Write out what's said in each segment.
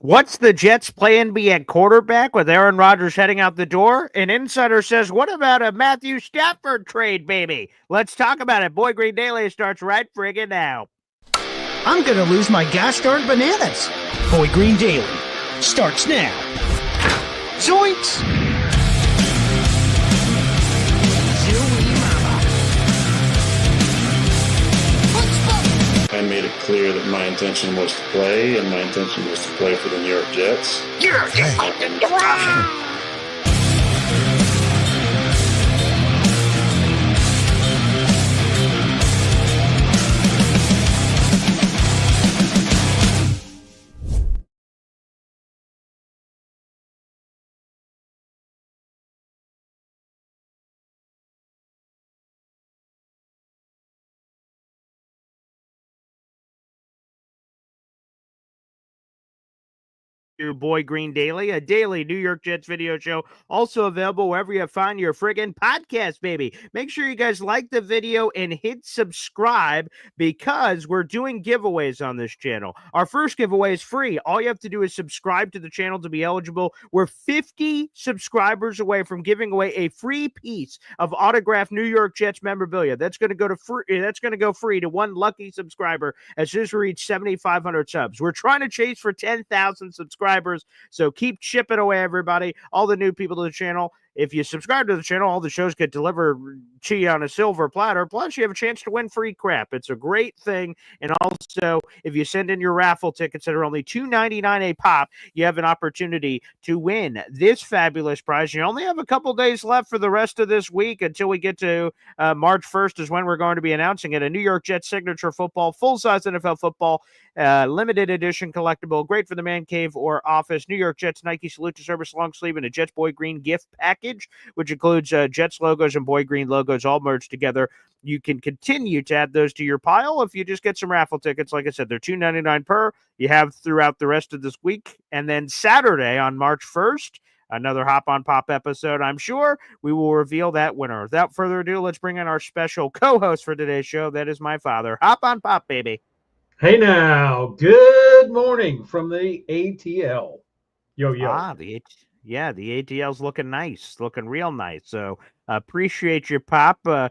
What's the Jets' plan B at quarterback with Aaron Rodgers heading out the door? An insider says, what about a Matthew Stafford trade, baby? Let's talk about it. Boy Green Daily starts right friggin' now. I'm going to lose my gosh darn bananas. Boy Green Daily starts now. Zoinks! I made it clear that my intention was to play, and my intention was to play for the New York Jets. Your Boy Green Daily, a daily New York Jets video show, also available wherever you find your friggin' podcast, baby. Make sure you guys like the video and hit subscribe because we're doing giveaways on this channel. Our first giveaway is free. All you have to do is subscribe to the channel to be eligible. We're 50 subscribers away from giving away a free piece of autographed New York Jets memorabilia. That's going to go free to one lucky subscriber as soon as we reach 7,500 subs. We're trying to chase for 10,000 subscribers. So keep chipping away, everybody. All the new people to the channel. If you subscribe to the channel, all the shows get delivered to you on a silver platter. Plus, you have a chance to win free crap. It's a great thing. And also, if you send in your raffle tickets that are only $2.99 a pop, you have an opportunity to win this fabulous prize. You only have a couple days left for the rest of this week until we get to March 1st is when we're going to be announcing it. A New York Jets signature football, full-size NFL football, limited edition collectible, great for the man cave or office. New York Jets Nike Salute to Service long sleeve and a Jets Boy Green gift package, which includes Jets logos and Boy Green logos all merged together. You can continue to add those to your pile if you just get some raffle tickets. Like I said, they're $2.99 per. You have throughout the rest of this week. And then Saturday on March 1st, another Hop on Pop episode, I'm sure we will reveal that winner. Without further ado, let's bring in our special co-host for today's show. That is my father. Hop on Pop, baby. Hey now, good morning from the ATL. Yo. The ATL's looking nice, looking real nice. So appreciate you, popping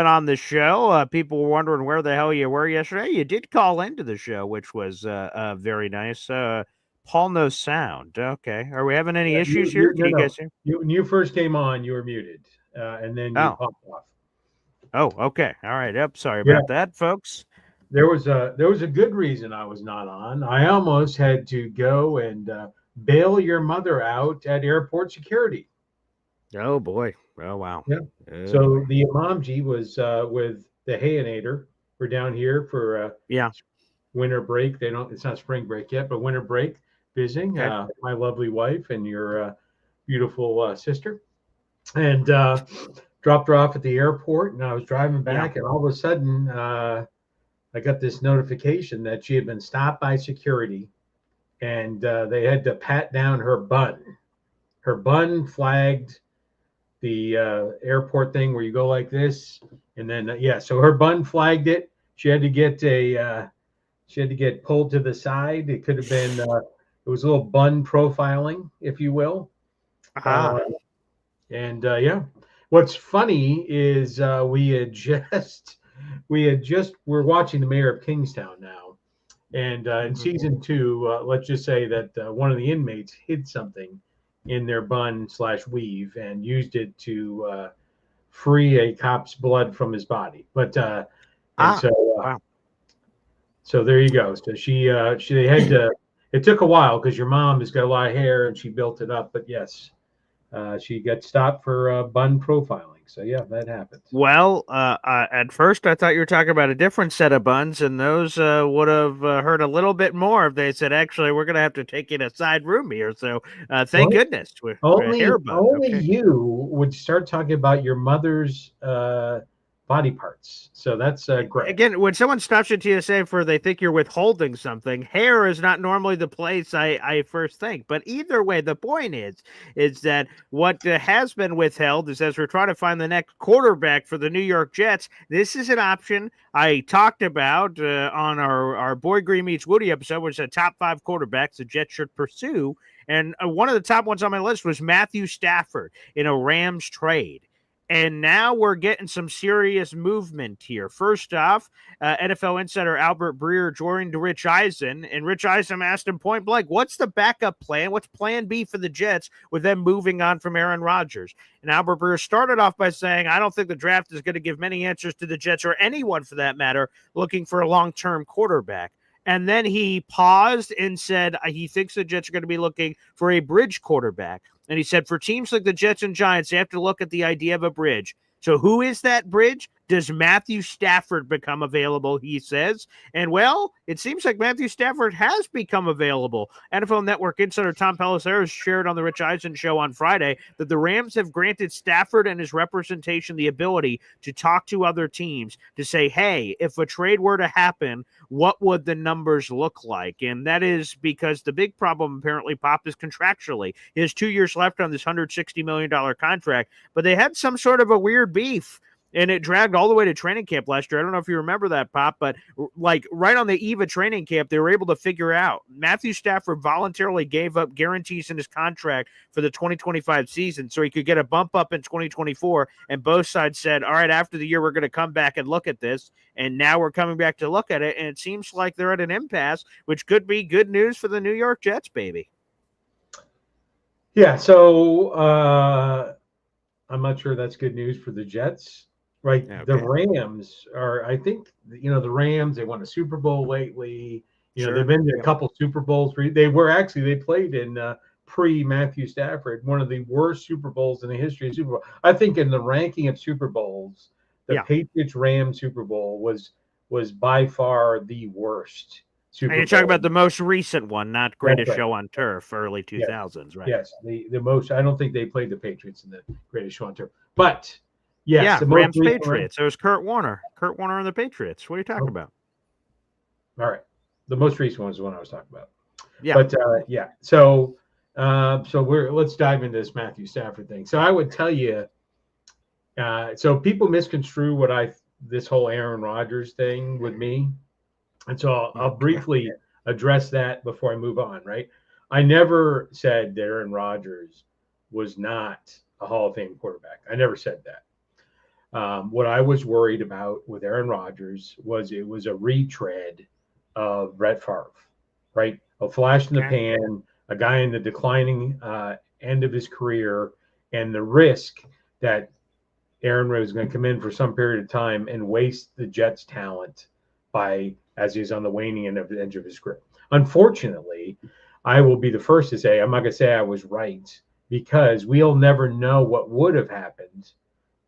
on the show. People were wondering where the hell you were yesterday. You did call into the show, which was very nice. Paul no sound. Okay, are we having any issues here? Can you guys hear? When you first came on, you were muted, and then you popped off. Oh, okay. All right. Yep. Sorry about that, folks. There was a good reason I was not on. I almost had to go and bail your mother out at airport security. Oh boy! Oh wow! Yeah. So the Imamji was with the Hayanator. We're down here for winter break. It's not spring break yet, but winter break visiting my lovely wife and your beautiful sister, and dropped her off at the airport. And I was driving back, and all of a sudden, I got this notification that she had been stopped by security, and they had to pat down her bun. Her bun flagged the airport thing where you go like this, and then so her bun flagged it. She had to get pulled to the side. It could have been it was a little bun profiling, if you will. What's funny is we're watching The Mayor of Kingstown now, and in season 2, let's just say that one of the inmates hid something in their bun/weave and used it to free a cop's blood from his body. But so there you go. So they had to. It took a while because your mom has got a lot of hair and she built it up. But yes, she got stopped for bun profiling. So yeah, that happened. Well, at first I thought you were talking about a different set of buns, and those would have hurt a little bit more if they said, "Actually, we're going to have to take you to a side room here." So thank goodness. Only you would start talking about your mother's body parts. So that's great. Again, when someone stops at TSA for they think you're withholding something, hair is not normally the place I first think. But either way, the point is that what has been withheld is as we're trying to find the next quarterback for the New York Jets, this is an option I talked about on our Boy Green Meets Woody episode, which is the top 5 quarterbacks the Jets should pursue. And one of the top ones on my list was Matthew Stafford in a Rams trade. And now we're getting some serious movement here. First off, NFL insider Albert Breer joined Rich Eisen, and Rich Eisen asked him point blank, what's the backup plan? What's plan B for the Jets with them moving on from Aaron Rodgers? And Albert Breer started off by saying, I don't think the draft is going to give many answers to the Jets or anyone for that matter looking for a long-term quarterback. And then he paused and said he thinks the Jets are going to be looking for a bridge quarterback. And he said, for teams like the Jets and Giants, they have to look at the idea of a bridge. So who is that bridge? Does Matthew Stafford become available, he says? And, well, it seems like Matthew Stafford has become available. NFL Network insider Tom Pelissero shared on the Rich Eisen show on Friday that the Rams have granted Stafford and his representation the ability to talk to other teams to say, hey, if a trade were to happen, what would the numbers look like? And that is because the big problem apparently, Pop, is contractually. He has 2 years left on this $160 million contract, but they had some sort of a weird beef. And it dragged all the way to training camp last year. I don't know if you remember that, Pop, but like right on the eve of training camp, they were able to figure out Matthew Stafford voluntarily gave up guarantees in his contract for the 2025 season so he could get a bump up in 2024. And both sides said, all right, after the year, we're going to come back and look at this. And now we're coming back to look at it. And it seems like they're at an impasse, which could be good news for the New York Jets, baby. Yeah, so I'm not sure that's good news for the Jets. Right. Okay. The Rams are, I think, the Rams, they won a Super Bowl lately. They've been to a couple Super Bowls. They played in pre-Matthew Stafford, one of the worst Super Bowls in the history of Super Bowl. I think in the ranking of Super Bowls, the Patriots-Rams Super Bowl was by far the worst Super Bowl. And you're talking about the most recent one, not Greatest Show on Turf, early 2000s, right? Yes, the most. I don't think they played the Patriots in the Greatest Show on Turf. But yes, the Rams Patriots. It was Kurt Warner. Kurt Warner and the Patriots. What are you talking about? All right. The most recent one is the one I was talking about. Yeah. But So let's dive into this Matthew Stafford thing. So I would tell you, so people misconstrue this whole Aaron Rodgers thing with me. And so I'll briefly address that before I move on, right? I never said that Aaron Rodgers was not a Hall of Fame quarterback. I never said that. What I was worried about with Aaron Rodgers was it was a retread of Brett Favre, right? A flash in the pan, a guy in the declining end of his career, and the risk that Aaron was going to come in for some period of time and waste the Jets' talent as he's on the waning end of the edge of his career. Unfortunately, I will be the first to say, I'm not going to say I was right, because we'll never know what would have happened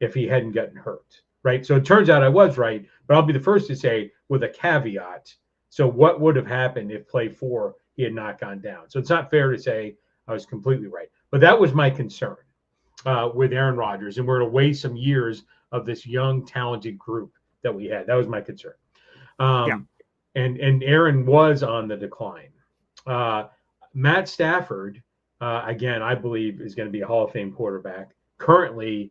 if he hadn't gotten hurt, right? So it turns out I was right, but I'll be the first to say with a caveat. So what would have happened if play 4 he had not gone down? So it's not fair to say I was completely right. But that was my concern with Aaron Rodgers, and we're going to waste some years of this young, talented group that we had. That was my concern. And Aaron was on the decline. Matt Stafford, again, I believe is going to be a Hall of Fame quarterback. Currently,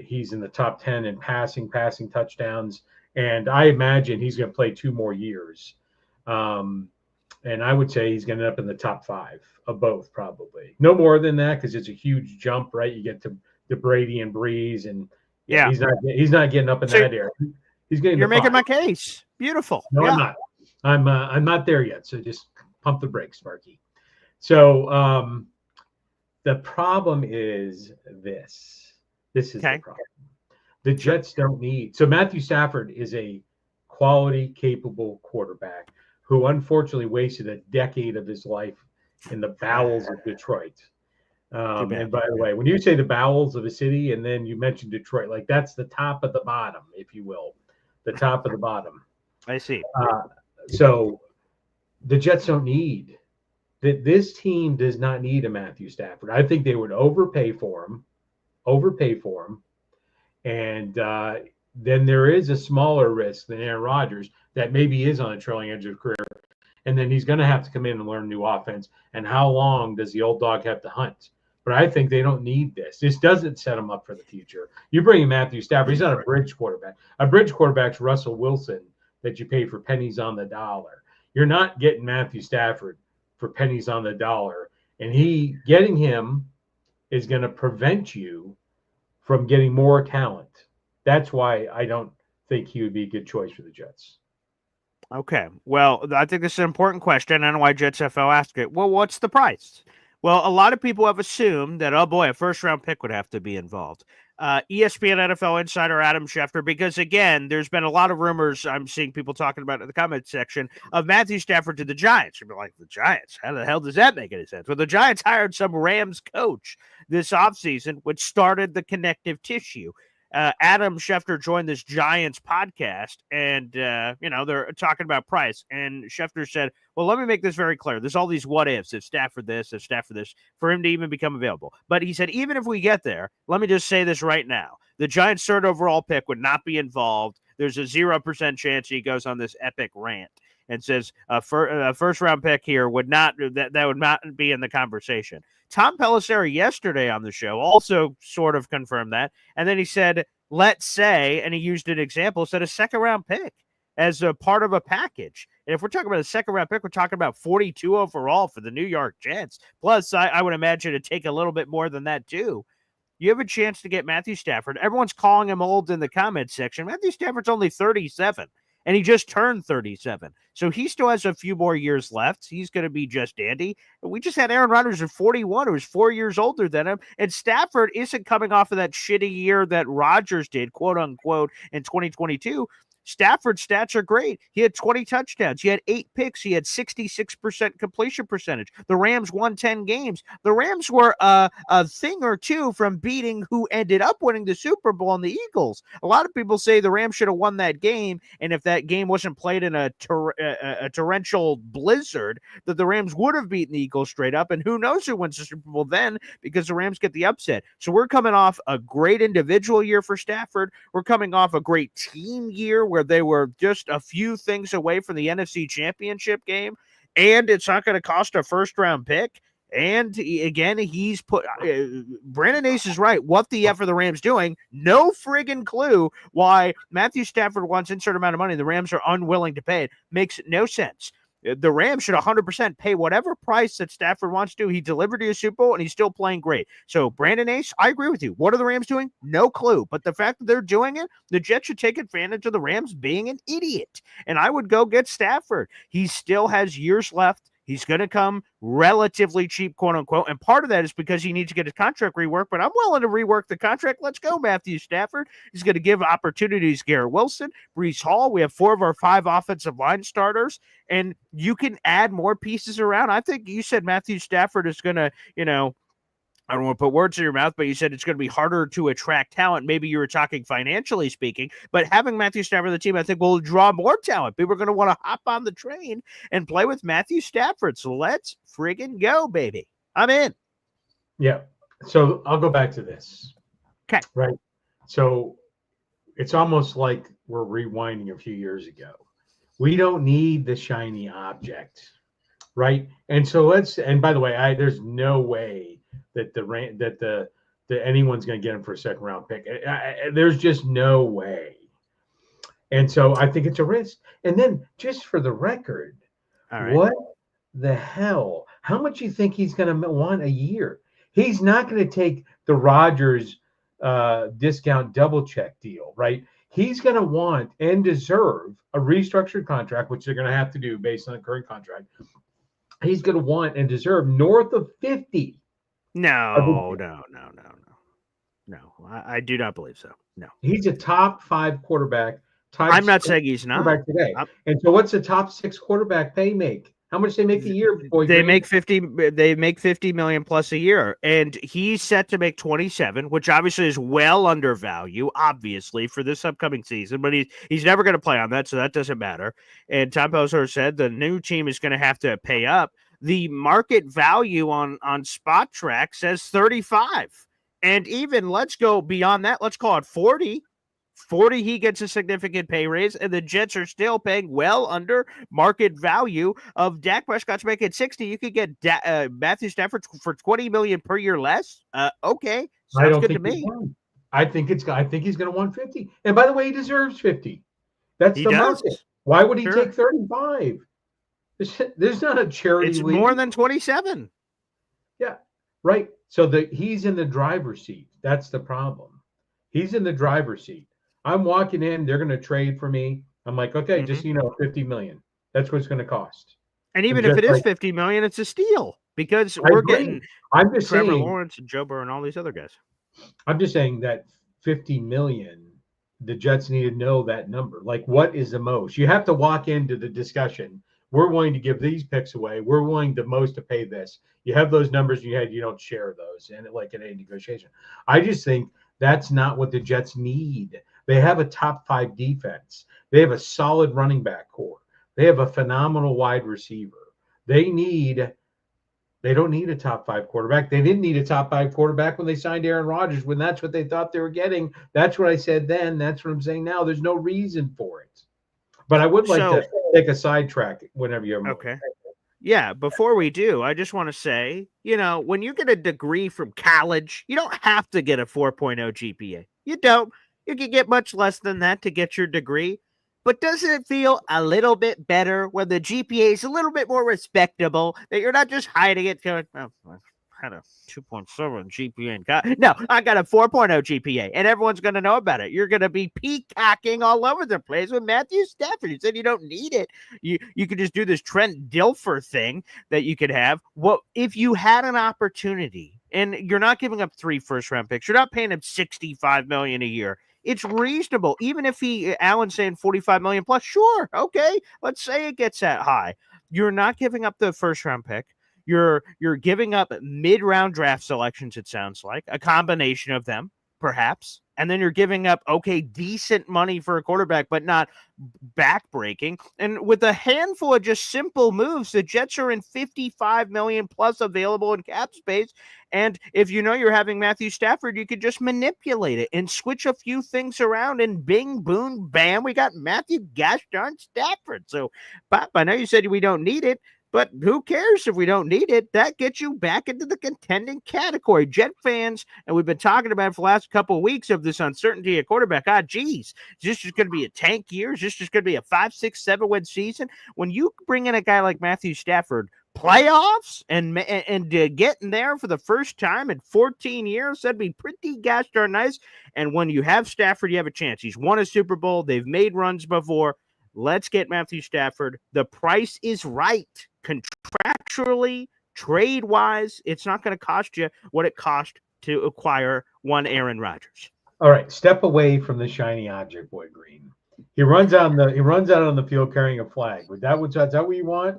he's in the top 10 in passing touchdowns, and I imagine he's going to play 2 more years. And I would say he's going to end up in the top 5 of both, probably. No more than that, because it's a huge jump, right? You get to Brady and Breeze, and he's not getting up in that area. He's getting. You're making my case. Beautiful. No, I'm not. I'm not there yet. So just pump the brakes, Sparky. So the problem is this. This is the problem. The Jets don't need. So Matthew Stafford is a quality, capable quarterback who unfortunately wasted a decade of his life in the bowels of Detroit. And by the way, when you say the bowels of a city and then you mention Detroit, like that's the top of the bottom, if you will, the top of the bottom. I see. So the Jets don't need that. This team does not need a Matthew Stafford. I think they would overpay for him. And then there is a smaller risk than Aaron Rodgers that maybe is on the trailing edge of career. And then he's going to have to come in and learn new offense. And how long does the old dog have to hunt? But I think they don't need this. This doesn't set him up for the future. You bring in Matthew Stafford. He's not a bridge quarterback. A bridge quarterback's Russell Wilson that you pay for pennies on the dollar. You're not getting Matthew Stafford for pennies on the dollar. And getting him is going to prevent you from getting more talent. That's why I don't think he would be a good choice for the Jets. Okay. Well, I think this is an important question. I don't know why Jets FL asked it. Well, what's the price? Well, a lot of people have assumed that, oh boy, a first-round pick would have to be involved. ESPN NFL insider Adam Schefter, because again, there's been a lot of rumors I'm seeing people talking about in the comment section of Matthew Stafford to the Giants. You're like, the Giants? How the hell does that make any sense? Well, the Giants hired some Rams coach this offseason, which started the connective tissue. Adam Schefter joined this Giants podcast, and, they're talking about price. And Schefter said, well, let me make this very clear. There's all these what ifs, if Stafford this, if Stafford this, for him to even become available. But he said, even if we get there, let me just say this right now. The Giants' third overall pick would not be involved. There's a 0% chance. He goes on this epic rant and says a first-round pick here would not be in the conversation. Tom Pelisseri yesterday on the show also sort of confirmed that. And then he said, let's say, and he used an example, said a second-round pick as a part of a package. And if we're talking about a second-round pick, we're talking about 42 overall for the New York Jets. Plus, I would imagine it'd take a little bit more than that, too. You have a chance to get Matthew Stafford. Everyone's calling him old in the comments section. Matthew Stafford's only 37. And he just turned 37. So he still has a few more years left. He's going to be just dandy. We just had Aaron Rodgers at 41, who was 4 years older than him. And Stafford isn't coming off of that shitty year that Rodgers did, quote unquote, in 2022. Stafford's stats are great. He had 20 touchdowns. He had 8 picks. He had 66% completion percentage. The Rams won 10 games. The Rams were a thing or two from beating who ended up winning the Super Bowl and the Eagles. A lot of people say the Rams should have won that game, and if that game wasn't played in a torrential blizzard, that the Rams would have beaten the Eagles straight up, and who knows who wins the Super Bowl then, because the Rams get the upset. So we're coming off a great individual year for Stafford. We're coming off a great team year where they were just a few things away from the NFC Championship game, and it's not going to cost a first-round pick. And again, he's put Brandon Ace is right. What the F are the Rams doing? No friggin' clue why Matthew Stafford wants insert amount of money. The Rams are unwilling to pay it. Makes no sense. The Rams should 100% pay whatever price that Stafford wants to. He delivered to a Super Bowl, and he's still playing great. So, Brandon Ace, I agree with you. What are the Rams doing? No clue. But the fact that they're doing it, the Jets should take advantage of the Rams being an idiot. And I would go get Stafford. He still has years left. He's going to come relatively cheap, quote unquote. And part of that is because he needs to get his contract reworked, but I'm willing to rework the contract. Let's go, Matthew Stafford. He's going to give opportunities to Garrett Wilson, Breece Hall. We have 4 of our 5 offensive line starters, and you can add more pieces around. I think you said Matthew Stafford is going to, I don't want to put words in your mouth, but you said it's going to be harder to attract talent. Maybe you were talking financially speaking, but having Matthew Stafford on the team, I think, will draw more talent. People are going to want to hop on the train and play with Matthew Stafford. So let's friggin' go, baby. I'm in. Yeah. So I'll go back to this. Okay. Right. So it's almost like we're rewinding a few years ago. We don't need the shiny object. Right. And so and by the way, there's no way that anyone's going to get him for a second round pick. There's just no way. And so I think it's a risk. And then just for the record, What the hell? How much do you think he's going to want a year? He's not going to take the Rodgers discount double check deal, right? He's going to want and deserve a restructured contract, which they're going to have to do based on the current contract. He's going to want and deserve north of 50. No. I do not believe so. No. He's a top 5 quarterback. I'm not saying he's not. Today. And so what's the top 6 quarterback they make? How much they make a year? They make $50 million plus a year. And he's set to make 27, which obviously is well under value, obviously, for this upcoming season. But he's never going to play on that, so that doesn't matter. And Tom Pelisseri said the new team is going to have to pay up. The market value on Spot Track says 35. And even let's go beyond that. Let's call it 40. 40, he gets a significant pay raise, and the Jets are still paying well under market value of Dak Prescott's making 60. You could get Matthew Stafford for $20 million per year less. Okay, sounds good to me. I think he's going to want 50. And by the way, he deserves 50. That's the market. Why would he take 35? There's not a charity league. It's league. More than 27. Yeah, right. So he's in the driver's seat. That's the problem. He's in the driver's seat. I'm walking in. They're going to trade for me. I'm like, okay, just, $50 million. That's what it's going to cost. And even if it is $50 million, it's a steal because we're getting Trevor Lawrence and Joe Burrow and all these other guys. I'm just saying that $50 million, the Jets need to know that number. Like, what is the most? You have to walk into the discussion. We're willing to give these picks away. We're willing the most to pay this. You have those numbers in your head. You don't share those in a negotiation. I just think that's not what the Jets need. They have a top 5 defense. They have a solid running back core. They have a phenomenal wide receiver. They don't need a top 5 quarterback. They didn't need a top 5 quarterback when they signed Aaron Rodgers, when that's what they thought they were getting. That's what I said then. That's what I'm saying now. There's no reason for it. But I would like to take a sidetrack whenever you're okay. Yeah, before we do, I just want to say, when you get a degree from college, you don't have to get a 4.0 GPA. You don't. You can get much less than that to get your degree. But doesn't it feel a little bit better when the GPA is a little bit more respectable, that you're not just hiding it going, I had a 2.7 GPA. No, I got a 4.0 GPA, and everyone's going to know about it. You're going to be peacocking all over the place with Matthew Stafford. You said you don't need it. You could just do this Trent Dilfer thing that you could have. Well, if you had an opportunity, and you're not giving up 3 first-round picks, you're not paying him $65 million a year. It's reasonable. Even if Allen's saying $45 million plus, sure, okay, let's say it gets that high. You're not giving up the first-round pick. You're giving up mid-round draft selections, it sounds like, a combination of them, perhaps. And then you're giving up, decent money for a quarterback, but not backbreaking. And with a handful of just simple moves, the Jets are in $55 million plus available in cap space. And if you're having Matthew Stafford, you could just manipulate it and switch a few things around, and bing, boom, bam, we got Matthew gosh darn Stafford. So, Bob, I know you said we don't need it, but who cares if we don't need it? That gets you back into the contending category. Jet fans, and we've been talking about it for the last couple of weeks of this uncertainty at quarterback. Is this just going to be a tank year? Is this just going to be a 5, 6, 7 win season? When you bring in a guy like Matthew Stafford, playoffs and getting there for the first time in 14 years, that'd be pretty gosh darn nice. And when you have Stafford, you have a chance. He's won a Super Bowl. They've made runs before. Let's get Matthew Stafford. The price is right. Contractually, trade-wise, it's not going to cost you what it cost to acquire one Aaron Rodgers. All right, step away from the shiny object, Boy Green. He runs out on the field carrying a flag. Is that what you want?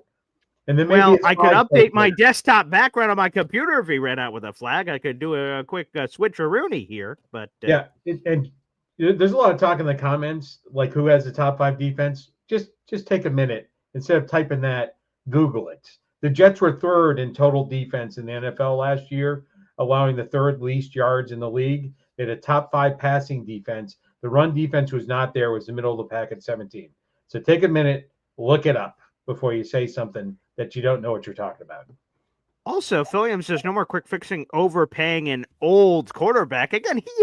And then maybe I could update my desktop background on my computer if he ran out with a flag. I could do a quick switcheroonie here, but and there's a lot of talk in the comments, like who has the top 5 defense. Just take a minute. Instead of typing that, Google it. The Jets were 3rd in total defense in the NFL last year, allowing the 3rd least yards in the league. They had a top 5 passing defense. The run defense was not there. It was the middle of the pack at 17. So take a minute, look it up before you say something that you don't know what you're talking about. Also, Philliam says no more quick fixing, overpaying an old quarterback. Again, he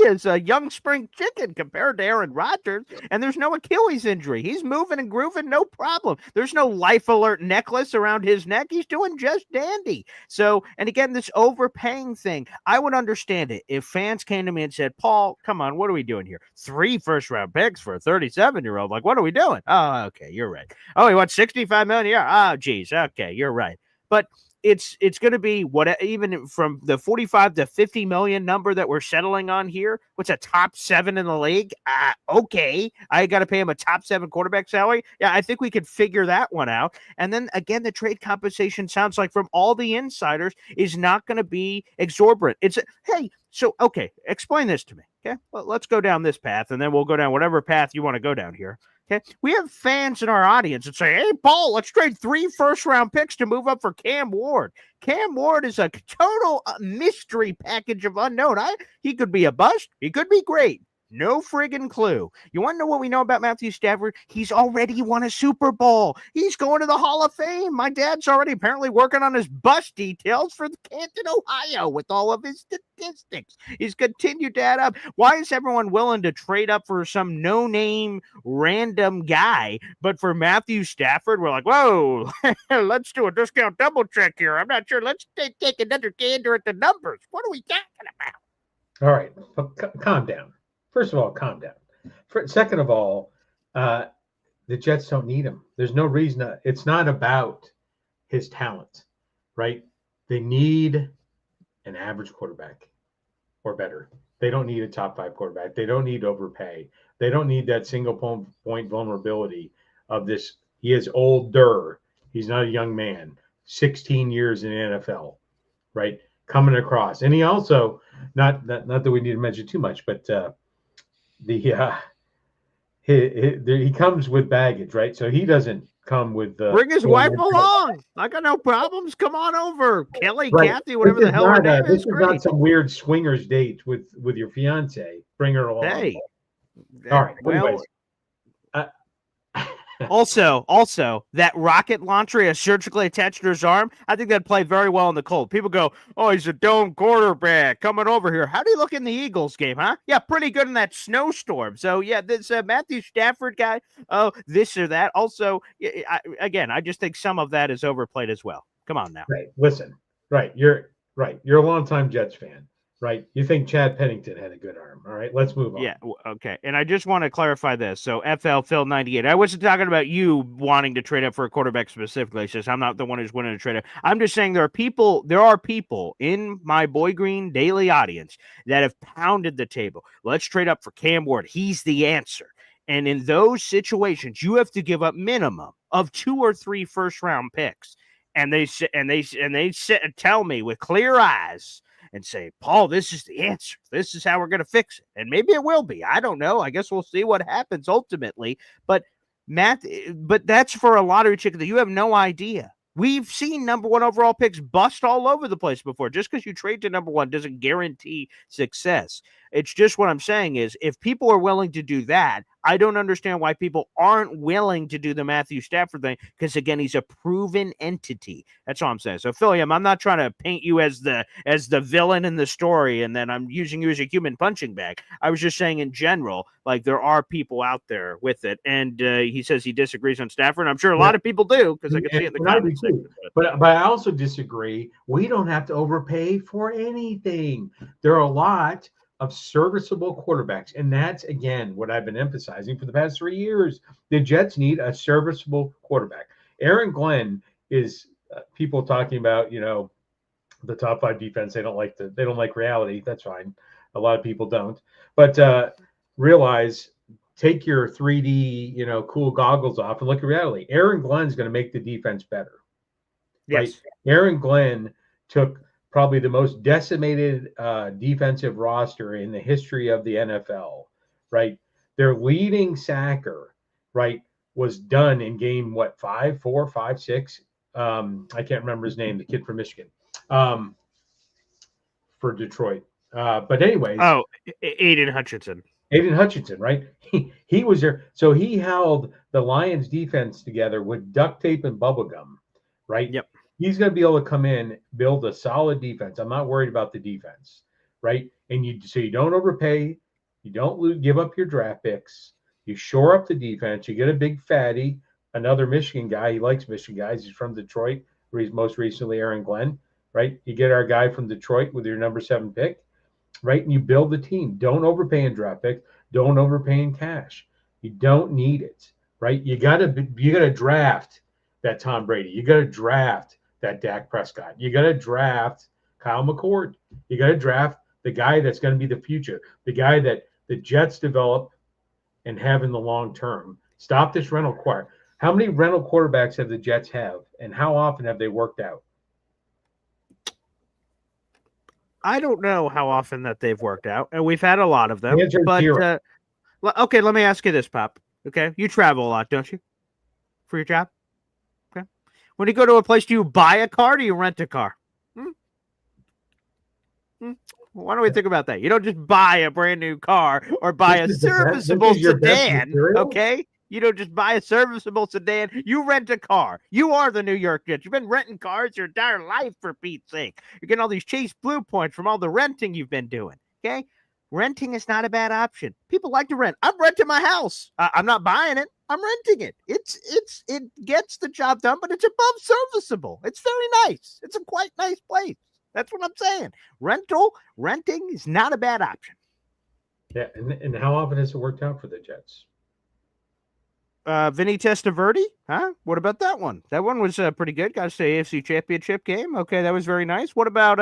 is a young spring chicken compared to Aaron Rodgers, and there's no Achilles injury. He's moving and grooving, no problem. There's no life alert necklace around his neck. He's doing just dandy. So, and again, this overpaying thing, I would understand it if fans came to me and said, Paul, come on, what are we doing here? 3 first-round picks for a 37-year-old. Like, what are we doing? Oh, okay, you're right. Oh, he wants $65 million a year? Oh, geez, okay, you're right. But it's going to be what, even from the 45 to 50 million number that we're settling on here. What's a top 7 in the league? Okay, I got to pay him a top 7 quarterback salary. Yeah, I think we could figure that one out. And then again, the trade compensation sounds like from all the insiders is not going to be exorbitant. Okay, explain this to me. Okay, well, let's go down this path, and then we'll go down whatever path you want to go down here. Okay, we have fans in our audience that say, hey, Paul, let's trade 3 first-round picks to move up for Cam Ward. Cam Ward is a total mystery package of unknown. He could be a bust. He could be great. No friggin' clue. You want to know what we know about Matthew Stafford? He's already won a Super Bowl. He's going to the Hall of Fame. My dad's already apparently working on his bus details for Canton, Ohio with all of his statistics. He's continued to add up. Why is everyone willing to trade up for some no-name random guy? But for Matthew Stafford, we're like, whoa, let's do a discount double check here. I'm not sure. Let's take another gander at the numbers. What are we talking about? All right, calm down. First of all, calm down. Second of all, the Jets don't need him. There's no reason. It's not about his talent, right? They need an average quarterback or better. They don't need a top 5 quarterback. They don't need to overpay. They don't need that single point vulnerability of this. He is older. He's not a young man. 16 years in the NFL, right? Coming across. And he also, not that we need to mention too much, but he comes with baggage, right? So he doesn't come with bring his wife along. I got no problems. Come on over, Kelly, right. Kathy, whatever the hell her name is. This is not some weird swingers date with your fiance. Bring her along. Hey, all right. Well, anyways. Also, that rocket launcher is surgically attached to his arm. I think that'd play very well in the cold. People go, oh, he's a dome quarterback coming over here. How do you look in the Eagles game, huh? Yeah, pretty good in that snowstorm. So, yeah, this Matthew Stafford guy, oh, this or that. Also, I just think some of that is overplayed as well. Come on now. Right. Listen, right. You're a longtime Jets fan. Right. You think Chad Pennington had a good arm. All right. Let's move on. Yeah. Okay. And I just want to clarify this. So FL Phil 98. I wasn't talking about you wanting to trade up for a quarterback specifically. Says I'm not the one who's winning a trade up. I'm just saying there are people in my Boy Green daily audience that have pounded the table. Let's trade up for Cam Ward. He's the answer. And in those situations, you have to give up minimum of 2 or 3 first-round picks. And they tell me with clear eyes and say, Paul, this is the answer. This is how we're going to fix it. And maybe it will be. I don't know. I guess we'll see what happens ultimately. But that's for a lottery ticket that you have no idea. We've seen number 1 overall picks bust all over the place before. Just because you trade to number 1 doesn't guarantee success. It's just what I'm saying is if people are willing to do that, I don't understand why people aren't willing to do the Matthew Stafford thing because, again, he's a proven entity. That's all I'm saying. So, Philliam, I'm not trying to paint you as the villain in the story and then I'm using you as a human punching bag. I was just saying in general, like there are people out there with it. And he says he disagrees on Stafford. I'm sure a lot of people do because I can see it in the comments. But I also disagree. We don't have to overpay for anything. There are a lot of serviceable quarterbacks. And that's, again, what I've been emphasizing for the past 3 years. The Jets need a serviceable quarterback. Aaron Glenn is people talking about, the top 5 defense. They don't like reality. That's fine. A lot of people don't. But realize, take your 3D, cool goggles off and look at reality. Aaron Glenn's going to make the defense better. Yes. Right? Aaron Glenn took probably the most decimated defensive roster in the history of the NFL, right? Their leading sacker, right, was done in game, 5, 4, 5, 6? I can't remember his name, the kid from Michigan, for Detroit. But anyways. Oh, Aiden Hutchinson. Aiden Hutchinson, right? He was there. So he held the Lions defense together with duct tape and bubble gum, right? Yep. He's going to be able to come in, build a solid defense. I'm not worried about the defense, right? And you don't overpay. You don't give up your draft picks. You shore up the defense. You get a big fatty, another Michigan guy. He likes Michigan guys. He's from Detroit, where he's most recently Aaron Glenn, right? You get our guy from Detroit with your number 7 pick, right? And you build the team. Don't overpay in draft picks. Don't overpay in cash. You don't need it, right? You got to draft that Tom Brady. You got to draft that Dak Prescott. You got to draft Kyle McCord. You got to draft the guy that's going to be the future, the guy that the Jets develop and have in the long term. Stop this rental choir. How many rental quarterbacks have the Jets have, and how often have they worked out? I don't know how often that they've worked out, and we've had a lot of them. But okay, let me ask you this, Pop. Okay, you travel a lot, don't you, for your job? Okay, when you go to a place, do you buy a car or do you rent a car? Why don't we think about that? You don't just buy a brand new car or buy a serviceable sedan, okay? You don't just buy a serviceable sedan. You rent a car. You are the New York Jets. You've been renting cars your entire life, for Pete's sake. You're getting all these Chase Blue points from all the renting you've been doing, okay? Renting is not a bad option. People like to rent. I'm renting my house. I'm not buying it. I'm renting it. It gets the job done, but it's above serviceable. It's very nice. It's a quite nice place. That's what I'm saying. Renting is not a bad option. Yeah, and how often has it worked out for the Jets? Vinny Testaverde, huh? What about that one? That one was pretty good. Got to say AFC Championship game. Okay, that was very nice. What about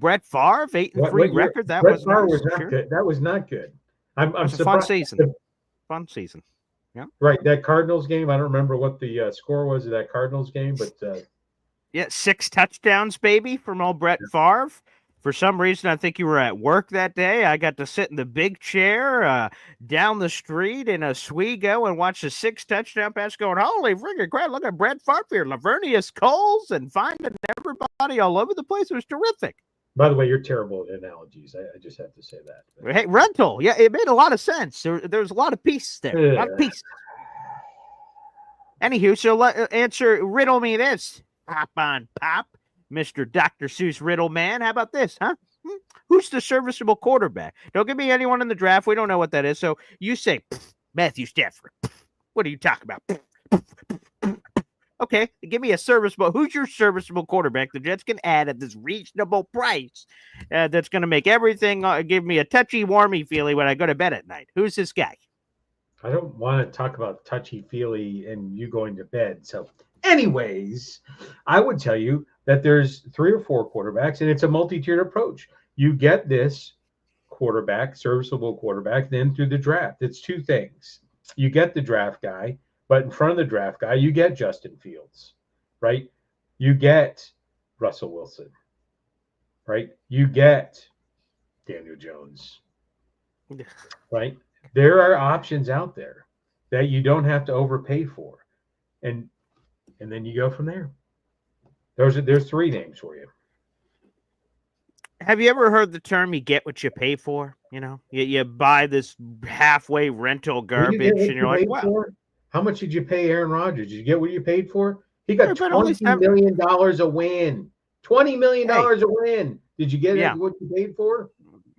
Brett Favre, 8-3 record? That Brett Favre was not good. That was not good. I'm surprised. Fun season. Fun season. Yeah. Right. That Cardinals game. I don't remember what the score was of that Cardinals game, but 6 touchdowns, baby, from old Brett Favre. For some reason, I think you were at work that day. I got to sit in the big chair down the street in Oswego and watch the 6 touchdown pass going, holy friggin' crap, look at Brett Favre here, Lavernius Coles, and finding everybody all over the place. It was terrific. By the way, you're terrible at analogies. I just have to say that. Hey, rental. Yeah, it made a lot of sense. There's a lot of pieces there. A lot of pieces. Anywho, so riddle me this. Pop on pop. Mr. Dr. Seuss Riddle Man. How about this, huh? Who's the serviceable quarterback? Don't give me anyone in the draft. We don't know what that is. So you say, Matthew Stafford. What are you talking about? Okay, give me a serviceable. Who's your serviceable quarterback the Jets can add at this reasonable price that's going to make everything give me a touchy-warmy feeling when I go to bed at night? Who's this guy? I don't want to talk about touchy-feely and you going to bed. So anyways, I would tell you that there's 3 or 4 quarterbacks, and it's a multi-tiered approach. You get this quarterback, serviceable quarterback, then through the draft. It's 2 things. You get the draft guy, but in front of the draft guy, you get Justin Fields, right? You get Russell Wilson, right? You get Daniel Jones, right? There are options out there that you don't have to overpay for. And then you go from there. There's 3 names for you. Have you ever heard the term "you get what you pay for"? You buy this halfway rental garbage, and you're like, "Wow, how much did you pay Aaron Rodgers? Did you get what you paid for? He got $20 million a win. $20 million a win. Did you get what you paid for?"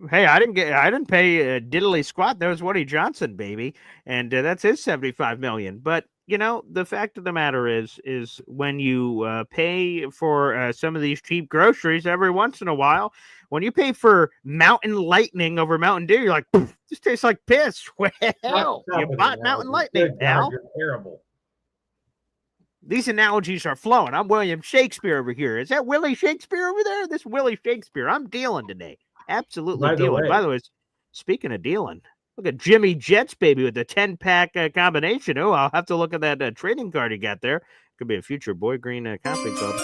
Hey, I didn't pay diddly squat. That was Woody Johnson, baby, and that's his $75 million. But the fact of the matter is when you pay for some of these cheap groceries every once in a while, when you pay for Mountain Lightning over Mountain Dew, you're like, this tastes like piss. Well, you bought Mountain Lightning, pal. You're terrible. These analogies are flowing. I'm William Shakespeare over here. Is that Willie Shakespeare over there? This Willie Shakespeare. I'm dealing today. Absolutely dealing. By the way, speaking of dealing, look at Jimmy Jets, baby, with the 10-pack combination. Oh, I'll have to look at that trading card you got there. Could be a future Boy Green coffee club.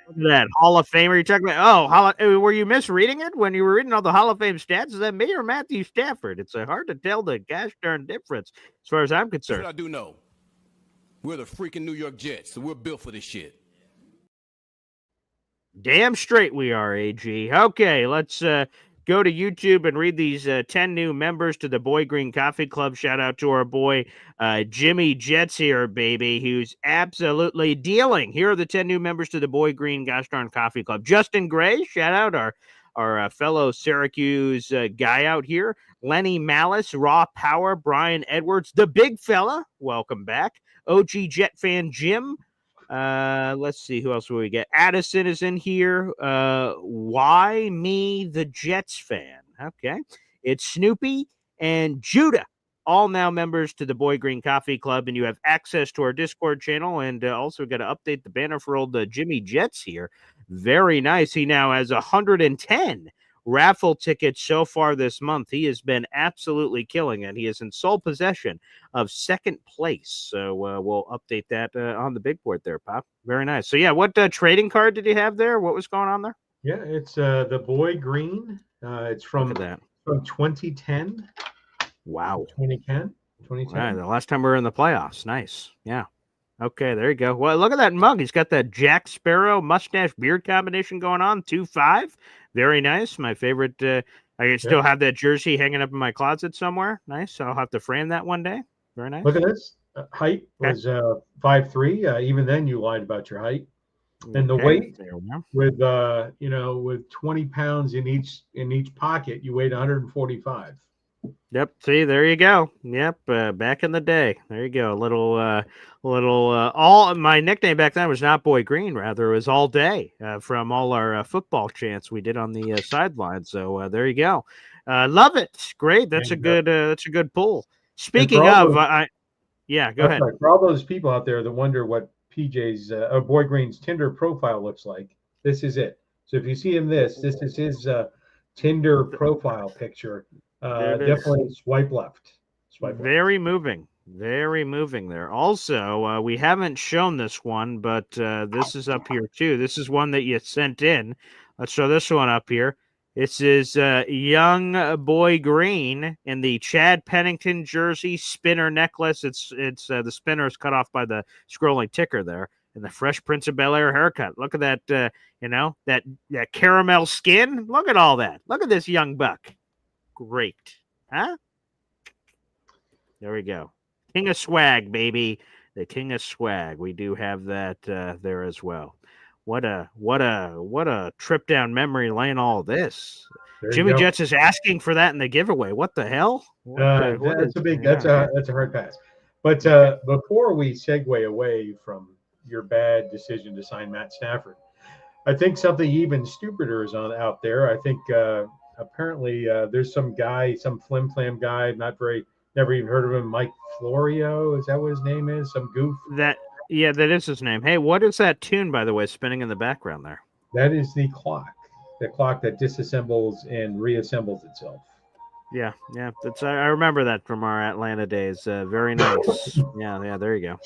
Look at that Hall of Famer. You're talking about, were you misreading it when you were reading all the Hall of Fame stats? Is that me or Matthew Stafford? It's hard to tell the gosh darn difference as far as I'm concerned. Here's what I do know. We're the freaking New York Jets, so we're built for this shit. Damn straight we are, AG. Okay, let's go to YouTube and read these 10 new members to the Boy Green Coffee Club. Shout out to our boy Jimmy Jets here, baby, who's absolutely dealing. Here are the 10 new members to the Boy Green Gosh Darn Coffee Club. Justin Gray, shout out our fellow Syracuse guy out here. Lenny Malice, Raw Power, Brian Edwards, the big fella, welcome back. OG Jet fan Jim. Let's see who else will we get. Addison is in here. Why me, the Jets fan? Okay, it's Snoopy and Judah, all now members to the Boy Green Coffee Club, and you have access to our Discord channel. And also got to update the banner for old Jimmy Jets here. Very nice. He now has 110 raffle tickets so far this month. He has been absolutely killing it. He is in sole possession of second place. So we'll update that on the big board there, Pop. Very nice. So, yeah, what trading card did you have there? What was going on there? Yeah, it's the Boy Green. It's from 2010. Wow. 2010. Wow, the last time we were in the playoffs. Nice. Yeah. Okay, there you go. Well, look at that mug. He's got that Jack Sparrow mustache beard combination going on. 2-5. Very nice. My favorite. I still have that jersey hanging up in my closet somewhere. Nice. I'll have to frame that one day. Very nice. Look at this. Height was 5'3". Even then, you lied about your height. And the weight with with 20 pounds in each pocket, you weighed 145. Yep. See, there you go. Yep. Back in the day, there you go. All my nickname back then was not Boy Green. Rather, it was All Day from all our football chants we did on the sideline. So there you go. Love it. Great. That's a good pull. Speaking of, go ahead. For all those people out there that wonder what PJ's Boy Green's Tinder profile looks like, this is it. So if you see him, this is his Tinder profile picture. Definitely swipe left. Very moving. Very moving there. Also, we haven't shown this one, but this is up here too. This is one that you sent in. Let's show this one up here. This is young Boy Green in the Chad Pennington jersey, spinner necklace. It's the spinner is cut off by the scrolling ticker there, and the Fresh Prince of Bel-Air haircut. Look at that, that caramel skin. Look at all that. Look at this young buck. Great, huh? There we go. King of swag, baby. The king of swag. We do have that there as well. What a trip down memory lane. All this. Jimmy Jets is asking for that in the giveaway. What the hell? That's a hard pass. But before we segue away from your bad decision to sign Matt Stafford, I think something even stupider is out there. I think apparently there's some guy, some flim-flam guy, never even heard of him, Mike Florio. Is that what his name is? Some goof? That is his name. Hey, what is that tune, by the way, spinning in the background there? That is the clock that disassembles and reassembles itself. Yeah. I remember that from our Atlanta days. Very nice. yeah, there you go.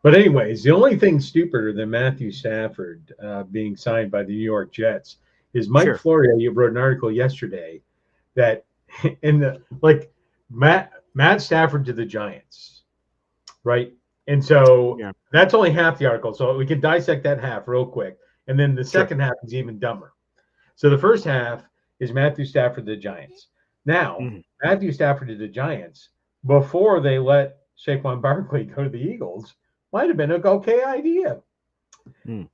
But anyways, the only thing stupider than Matthew Stafford being signed by the New York Jets is Mike Florio. You wrote an article yesterday that Matt Stafford to the Giants, right? And so that's only half the article. So we can dissect that half real quick. And then the second half is even dumber. So the first half is Matthew Stafford to the Giants. Now, Matthew Stafford to the Giants, before they let Saquon Barkley go to the Eagles, might have been an okay idea.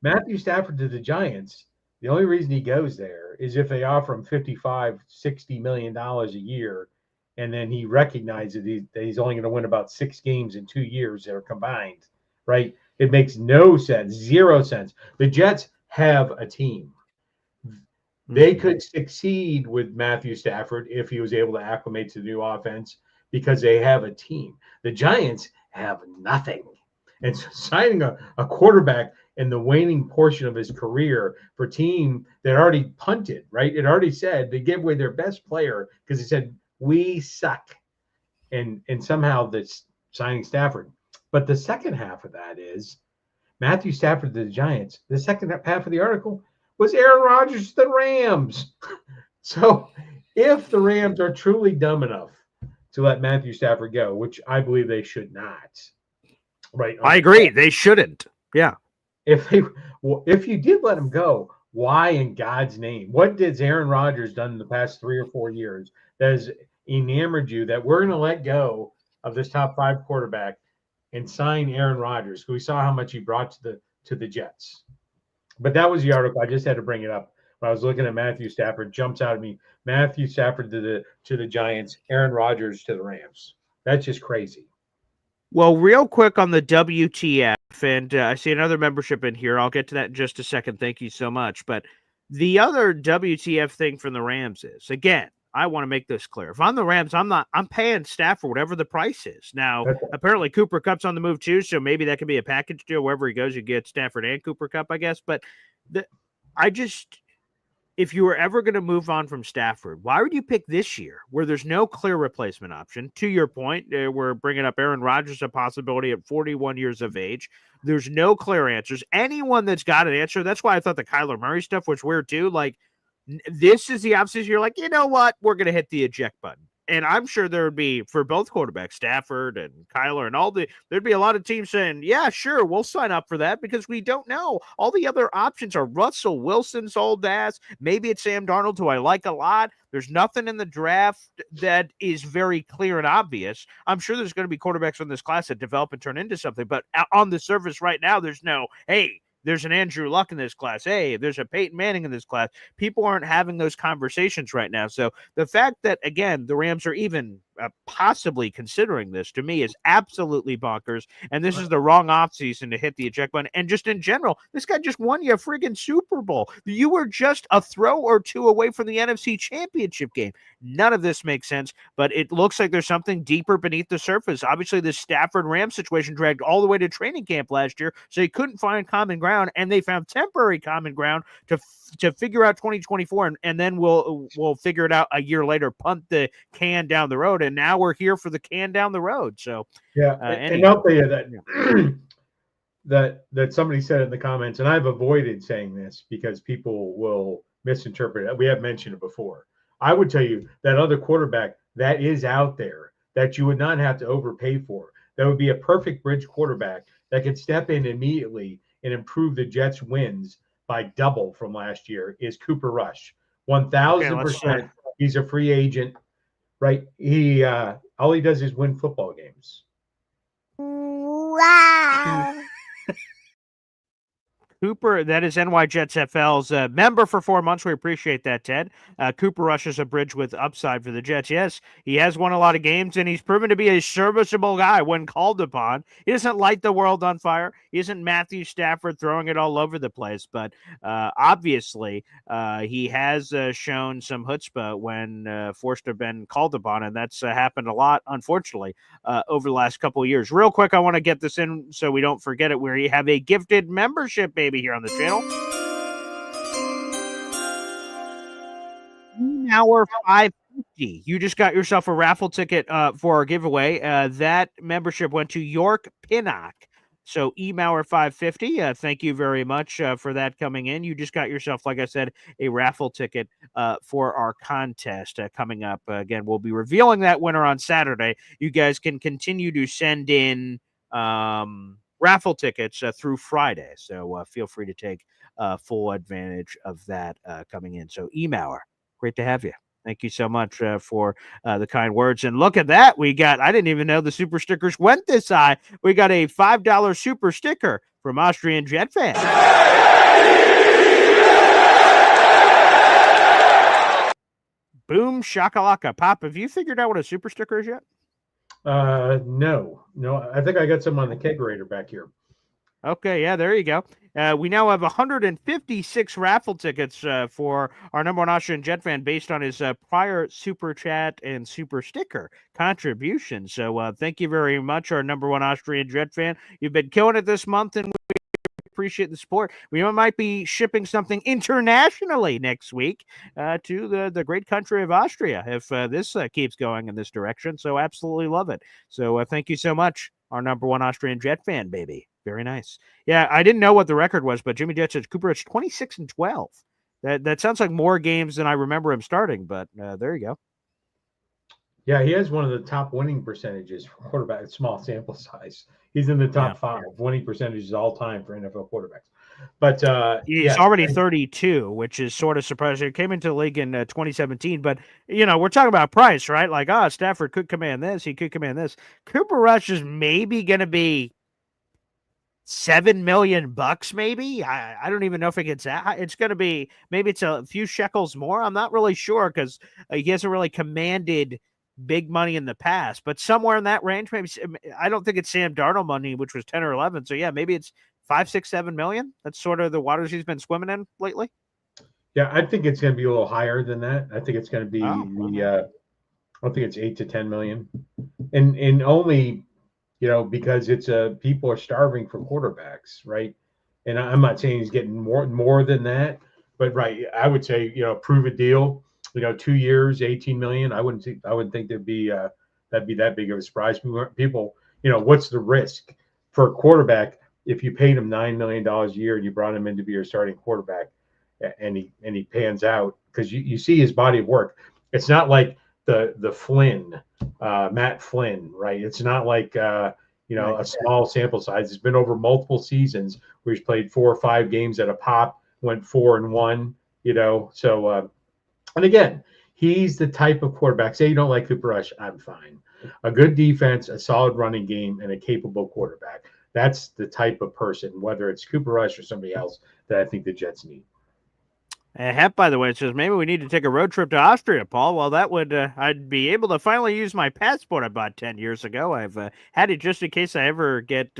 Matthew Stafford to the Giants, the only reason he goes there is if they offer him $55-60 million a year, and then he recognizes that he's only going to win about 6 games in 2 years that are combined, right? It makes no sense, 0 sense. The Jets have a team. They could succeed with Matthew Stafford if he was able to acclimate to the new offense because they have a team. The Giants have nothing. And so signing a quarterback in the waning portion of his career for a team that already punted, right? It already said they gave away their best player because they said, we suck. And somehow that's signing Stafford. But the second half of that is Matthew Stafford to the Giants. The second half of the article was Aaron Rodgers to the Rams. So if the Rams are truly dumb enough to let Matthew Stafford go, which I believe they should not, right? I agree. They shouldn't. Yeah. If you did let him go, why in God's name? What did Aaron Rodgers done in the past 3 or 4 years that has enamored you that we're going to let go of this top 5 quarterback and sign Aaron Rodgers? Because we saw how much he brought to the Jets. But that was the article. I just had to bring it up. When I was looking at Matthew Stafford, jumps out at me. Matthew Stafford to the Giants, Aaron Rodgers to the Rams. That's just crazy. Well, real quick on the WTF, and I see another membership in here. I'll get to that in just a second. Thank you so much. But the other WTF thing from the Rams is, again, I want to make this clear. If I'm the Rams, I'm paying Stafford whatever the price is. Now, apparently Cooper Kupp's on the move too, so maybe that could be a package deal. Wherever he goes, you get Stafford and Cooper Kupp, I guess. But if you were ever going to move on from Stafford, why would you pick this year where there's no clear replacement option? To your point, we're bringing up Aaron Rodgers, a possibility at 41 years of age. There's no clear answers. Anyone that's got an answer, that's why I thought the Kyler Murray stuff was weird too. Like, this is the opposite. You're like, you know what? We're going to hit the eject button. and I'm sure there would be for both quarterbacks, Stafford and Kyler and there'd be a lot of teams saying, yeah, sure, we'll sign up for that because we don't know. All the other options are Russell Wilson's old ass. Maybe it's Sam Darnold, who I like a lot. There's nothing in the draft that is very clear and obvious. I'm sure there's going to be quarterbacks in this class that develop and turn into something, but on the surface right now, there's no, hey, there's an Andrew Luck in this class. Hey, there's a Peyton Manning in this class. People aren't having those conversations right now. So the fact that, again, the Rams are even possibly considering this, to me, is absolutely bonkers. And this is the wrong offseason to hit the eject button. And just in general, this guy just won you a friggin' Super Bowl. You were just a throw or two away from the NFC Championship game. None of this makes sense, but it looks like there's something deeper beneath the surface. Obviously, the Stafford-Rams situation dragged all the way to training camp last year, so they couldn't find common ground, and they found temporary common ground to figure out 2024, and then we'll figure it out a year later, punt the can down the road, and now we're here for the can down the road. So yeah, and I'll tell you that that somebody said in the comments, and I've avoided saying this because people will misinterpret it. We have mentioned it before. I would tell you that other quarterback that is out there that you would not have to overpay for, that would be a perfect bridge quarterback that could step in immediately and improve the Jets' wins by double from last year, is Cooper Rush. 1,000%. He's a free agent, right? He all he does is win football games. Wow. Cooper, that is NY Jets FL's member for 4 months. We appreciate that, Ted. Cooper Rush is a bridge with upside for the Jets. Yes, he has won a lot of games, and he's proven to be a serviceable guy when called upon. He doesn't light the world on fire. He isn't Matthew Stafford throwing it all over the place, but obviously he has shown some chutzpah when forced to have been called upon, and that's happened a lot, unfortunately, over the last couple of years. Real quick, I want to get this in so we don't forget it. We have a gifted membership, baby, here on the channel. Hour 550. You just got yourself a raffle ticket for our giveaway. That membership went to York Pinnock. So Emauer 550. Thank you very much for that coming in. You just got yourself, like I said, a raffle ticket for our contest coming up. Again, we'll be revealing that winner on Saturday. You guys can continue to send in raffle tickets through Friday. So feel free to take full advantage of that coming in. So Emauer, great to have you. Thank you so much for the kind words. And look at that. I didn't even know the super stickers went this high. We got a $5 super sticker from Austrian Jet Fan. Boom shakalaka. Pop, have you figured out what a super sticker is yet? No. I think I got some on the kegerator back here. Okay, yeah, there you go. We now have 156 raffle tickets for our number one Austrian Jet Fan based on his prior super chat and super sticker contribution. So thank you very much, our number one Austrian Jet Fan. You've been killing it this month, and we appreciate the support. We might be shipping something internationally next week to the great country of Austria if this keeps going in this direction. So absolutely love it. So thank you so much, our number one Austrian Jet Fan, baby. Very nice. Yeah, I didn't know what the record was, but Jimmy Jet says Cooper, it's 26-12. That sounds like more games than I remember him starting, but there you go. Yeah, he has one of the top winning percentages for quarterback. Small sample size. He's in the top 5 winning percentages all time for NFL quarterbacks. But he's already 32, which is sort of surprising. He came into the league in 2017, but we're talking about price, right? Like, Stafford could command this, he could command this. Cooper Rush is maybe going to be $7 million, maybe. I don't even know if it gets that high. It's going to be, maybe it's a few shekels more. I'm not really sure because he hasn't really commanded big money in the past, but somewhere in that range. Maybe I don't think it's Sam Darnold money, which was 10 or 11. So yeah, maybe it's 5, 6, 7 million. That's sort of the waters he's been swimming in lately. Yeah, I think it's going to be a little higher than that. I think it's going to be I think it's 8 to 10 million, and only because it's people are starving for quarterbacks, right? And I'm not saying he's getting more than that, but right, I would say prove a deal. 2 years, 18 million. I wouldn't think that'd be that big of a surprise. People, what's the risk for a quarterback if you paid him $9 million a year and you brought him in to be your starting quarterback, and he pans out because you see his body of work. It's not like the Flynn, Matt Flynn, right? It's not like a small sample size. It's been over multiple seasons where he's played 4 or 5 games at a pop, went 4-1. So and again, he's the type of quarterback. Say you don't like Cooper Rush, I'm fine. A good defense, a solid running game, and a capable quarterback. That's the type of person, whether it's Cooper Rush or somebody else, that I think the Jets need. Hep, by the way, it says maybe we need to take a road trip to Austria, Paul. Well, that would I'd be able to finally use my passport I bought 10 years ago. I've had it just in case I ever get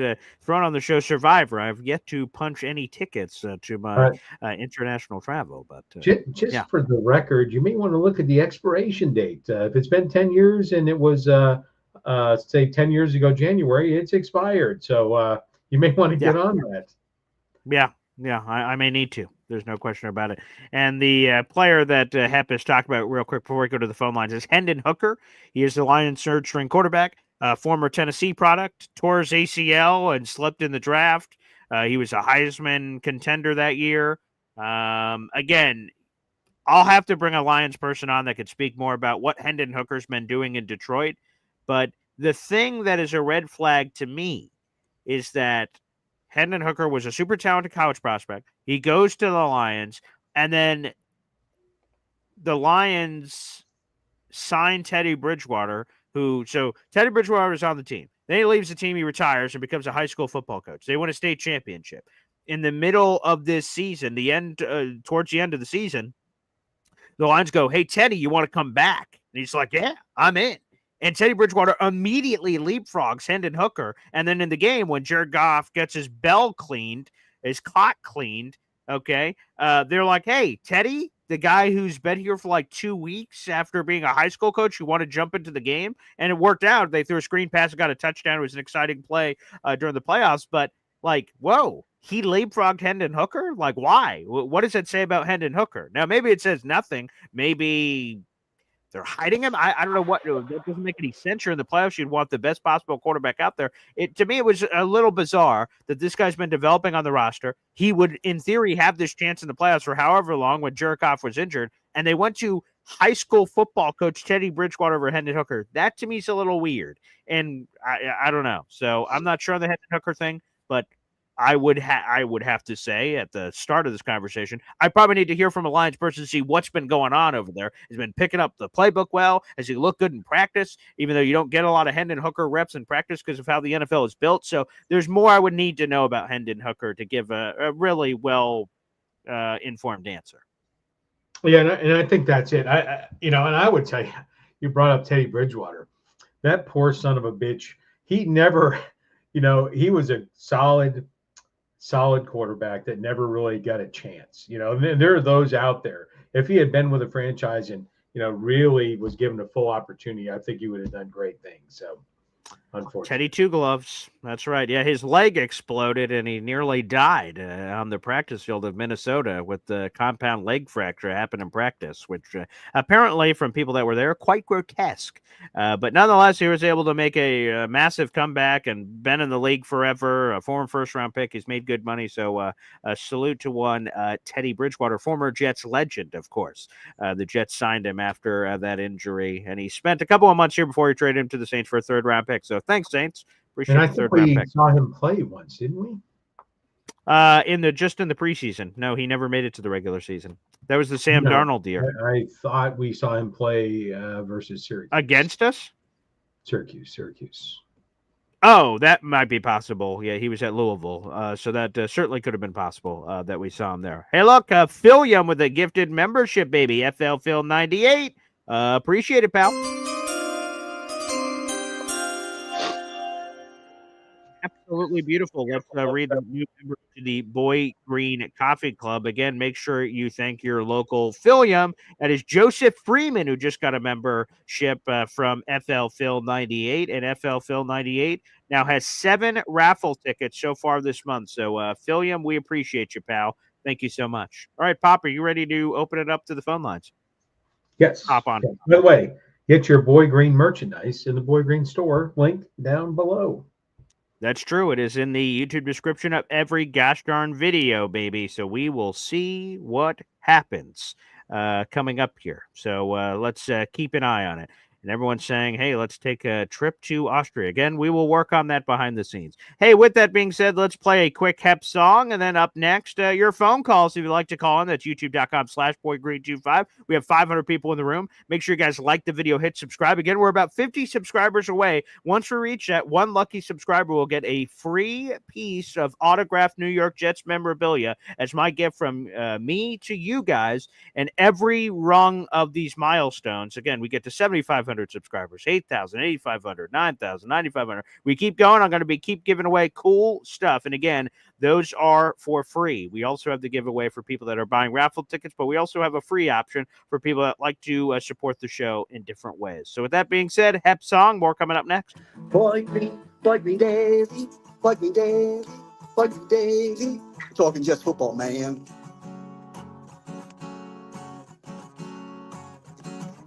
thrown on the show Survivor. I've yet to punch any tickets to my international travel. But just for the record, you may want to look at the expiration date. If it's been 10 years and it was, say, 10 years ago, January, it's expired. So you may want to get on that. Yeah, I may need to. There's no question about it. And the player that Hep has talked about real quick before we go to the phone lines is Hendon Hooker. He is the Lions' third-string quarterback, former Tennessee product, tore his ACL and slipped in the draft. He was a Heisman contender that year. Again, I'll have to bring a Lions person on that could speak more about what Hendon Hooker's been doing in Detroit. But the thing that is a red flag to me is that Hendon Hooker was a super talented college prospect. He goes to the Lions, and then the Lions sign Teddy Bridgewater, so Teddy Bridgewater is on the team. Then he leaves the team, he retires, and becomes a high school football coach. They win a state championship. In the middle of this season, towards the end of the season, the Lions go, "Hey, Teddy, you want to come back?" And he's like, "Yeah, I'm in." And Teddy Bridgewater immediately leapfrogs Hendon Hooker. And then in the game, when Jared Goff gets his clock cleaned, okay, they're like, "Hey, Teddy, the guy who's been here for like 2 weeks after being a high school coach, you want to jump into the game?" And it worked out. They threw a screen pass and got a touchdown. It was an exciting play during the playoffs. But like, whoa, he leapfrogged Hendon Hooker? Like, why? What does that say about Hendon Hooker? Now, maybe it says nothing. Maybe they're hiding him. I don't know what. That doesn't make any sense. You're in the playoffs. You'd want the best possible quarterback out there. To me, it was a little bizarre that this guy's been developing on the roster. He would, in theory, have this chance in the playoffs for however long when Jared Goff was injured. And they went to high school football coach Teddy Bridgewater over Hendon Hooker. That, to me, is a little weird. And I don't know. So I'm not sure on the Hendon Hooker thing, but I would have to say at the start of this conversation, I probably need to hear from a Lions person to see what's been going on over there. He's been picking up the playbook well. Has he looked good in practice, even though you don't get a lot of Hendon Hooker reps in practice because of how the NFL is built. So there's more I would need to know about Hendon Hooker to give a really well informed answer. Yeah, and I think that's it. And I would tell you, you brought up Teddy Bridgewater. That poor son of a bitch. He never, he was a solid quarterback that never really got a chance. And there are those out there. If he had been with a franchise and really was given a full opportunity, I think he would have done great things. So unfortunately, Teddy Two Gloves. That's right. Yeah, his leg exploded and he nearly died on the practice field of Minnesota with the compound leg fracture happened in practice, which apparently from people that were there, quite grotesque. But nonetheless, he was able to make a massive comeback and been in the league forever, a former first-round pick. He's made good money. So a salute to one Teddy Bridgewater, former Jets legend, of course. The Jets signed him after that injury, and he spent a couple of months here before he traded him to the Saints for a third-round pick. So thanks, Saints. Appreciate and I the think third-round we pick. saw him play once, didn't we? In the preseason. No, he never made it to the regular season. That was the Sam Darnold year. I thought we saw him play versus Syracuse. Against us? Syracuse. Oh, that might be possible. Yeah, he was at Louisville. So that certainly could have been possible that we saw him there. Hey, look, Philium with a gifted membership, baby. FL Phil 98. Appreciate it, pal. Absolutely beautiful. Let's read the new member to the Boy Green Coffee Club. Again, make sure you thank your local Philium. That is Joseph Freeman, who just got a membership from FL Phil 98. And FL Phil 98 now has 7 raffle tickets so far this month. So, Philium, we appreciate you, pal. Thank you so much. All right, Pop, are you ready to open it up to the phone lines? Yes. Hop on. By the way, get your Boy Green merchandise in the Boy Green store. Link down below. That's true. It is in the YouTube description of every gosh darn video, baby. So we will see what happens. coming up here. So let's keep an eye on it. And everyone's saying, hey, let's take a trip to Austria. Again, we will work on that behind the scenes. Hey, with that being said, let's play a quick HEP song. And then up next, your phone calls. If you'd like to call in, that's youtube.com/boygreen25. We have 500 people in the room. Make sure you guys like the video, hit subscribe. Again, we're about 50 subscribers away. Once we reach that, one lucky subscriber will get a free piece of autographed New York Jets memorabilia as my gift from me to you guys. And every rung of these milestones, again, we get to 7,500 subscribers, 8,000, 8,500, 9,000, 9,500. We keep going. I'm going to keep giving away cool stuff. And again, those are for free. We also have the giveaway for people that are buying raffle tickets, but we also have a free option for people that like to support the show in different ways. So with that being said, HEP song, more coming up next. Boy Green Daily, Boy Green Daily, Boy Green Daily. Talking just football, man.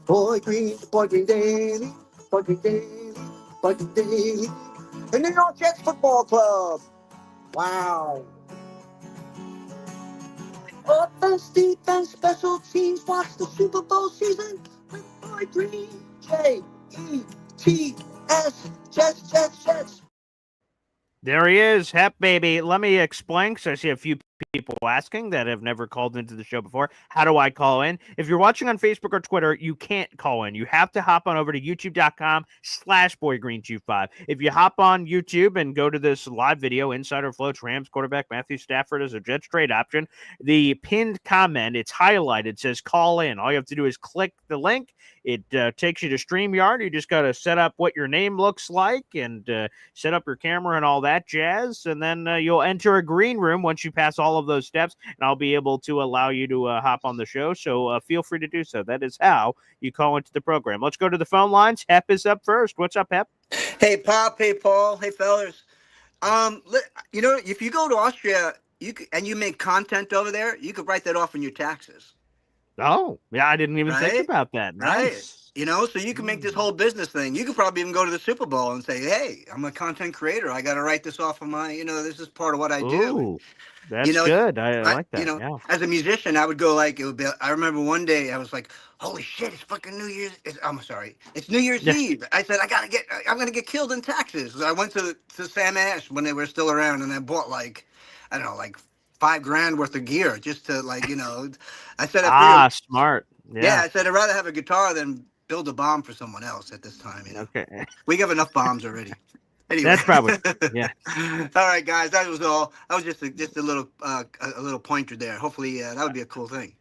Boy Green Daily, Boy Green Daily, Boy Green Daily. The New York Jets Football Club. Wow. Offense, defense, special teams. Watch the Super Bowl season with Boy Green. J-E-T-S. Jets. There he is, HEP baby. Let me explain, because I see a few people asking that have never called into the show before. How do I call in? If you're watching on Facebook or Twitter, you can't call in. You have to hop on over to youtube.com/boygreen25. If you hop on YouTube and go to this live video, Insider Floats, Rams quarterback Matthew Stafford as a Jets trade option, the pinned comment, it's highlighted, says call in. All you have to do is click the link. It takes you to StreamYard. You just got to set up what your name looks like and set up your camera and all that jazz. And then you'll enter a green room once you pass all of those steps, and I'll be able to allow you to hop on the show. So feel free to do so. That is how you call into the program. Let's go to the phone lines. HEP is up first. What's up, HEP? Hey, Pop. Hey, Paul. Hey, fellas. If you go to Austria and you make content over there, you could write that off on your taxes. Oh, yeah, I didn't even think about that. Nice. Right. So you can make this whole business thing. You could probably even go to the Super Bowl and say, hey, I'm a content creator. I got to write this off of my, this is part of what I do. That's good. I like that. As a musician, I would go I remember one day I was like, holy shit, it's fucking New Year's. It's New Year's Eve. I said, I'm going to get killed in taxes. So I went to Sam Ash when they were still around, and I bought $5,000 worth of gear just to I said, smart. Yeah. I said, I'd rather have a guitar than build a bomb for someone else at this time. Okay. We have enough bombs already. Anyway. That's probably, yeah. All right, guys, that was all. That was just a little pointer there. Hopefully that would be a cool thing.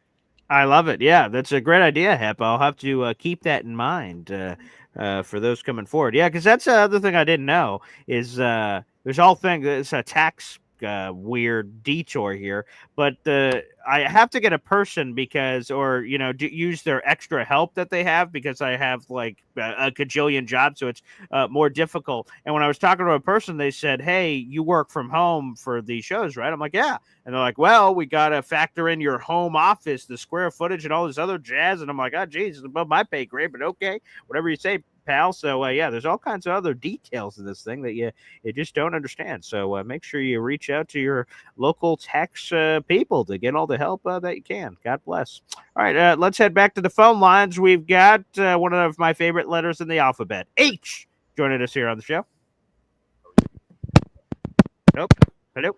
I love it. Yeah, that's a great idea, HEP. I'll have to keep that in mind for those coming forward. Yeah, because that's the other thing I didn't know is there's all things. It's a tax weird detour here, but I have to get a person use their extra help that they have, because I have a gajillion jobs, so it's more difficult. And when I was talking to a person, they said, hey, you work from home for these shows, right? I'm like, yeah. And they're like, well, we got to factor in your home office, the square footage and all this other jazz. And I'm like, oh, geez, it's above my pay grade, but okay, whatever you say, pal. So there's all kinds of other details of this thing that you just don't understand. So make sure you reach out to your local tax people to get all the help that you can. God bless. All right, let's head back to the phone lines. We've got one of my favorite letters in the alphabet, H, joining us here on the show. Nope. Hello.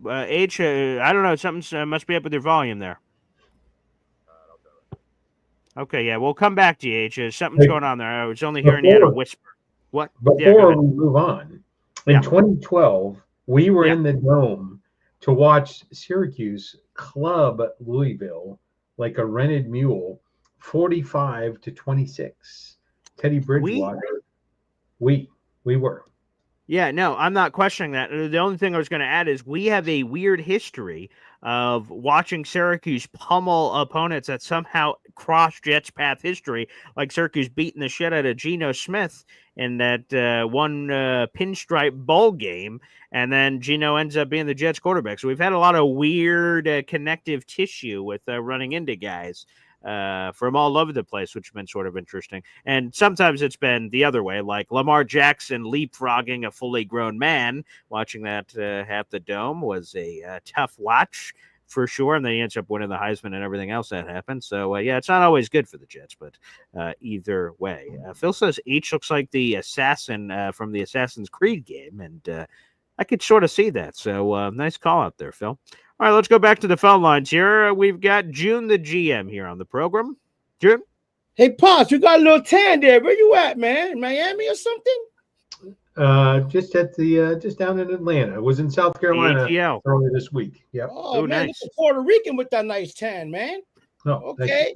H, I don't know. Something must be up with your volume there. Okay, yeah, we'll come back to you, H. Something's going on there. I was only hearing you had a whisper. What? Before we move on, in 2012, we were in the Dome to watch Syracuse club Louisville like a rented mule, 45-26. Teddy Bridgewater. We were. Yeah, no, I'm not questioning that. The only thing I was going to add is we have a weird history of watching Syracuse pummel opponents that somehow cross Jets path history, like Syracuse beating the shit out of Geno Smith in that one pinstripe bowl game, and then Geno ends up being the Jets quarterback. So we've had a lot of weird connective tissue with running into guys from all over the place, which has been sort of interesting. And sometimes it's been the other way, like Lamar Jackson leapfrogging a fully grown man. Watching that half the Dome was a tough watch for sure, and then he ends up winning the Heisman and everything else that happened. So yeah, it's not always good for the Jets, but either way, Phil says H looks like the assassin from the Assassin's Creed game, and I could sort of see that. So nice call out there, Phil. All right, let's go back to the phone lines here. We've got June, the GM, here on the program. June? Hey, Pops, you got a little tan there. Where you at, man? Miami or something? Just at the just down in Atlanta. I was in South Carolina earlier this week. Yep. Oh, man, nice. It's a Puerto Rican with that nice tan, man. Oh, okay.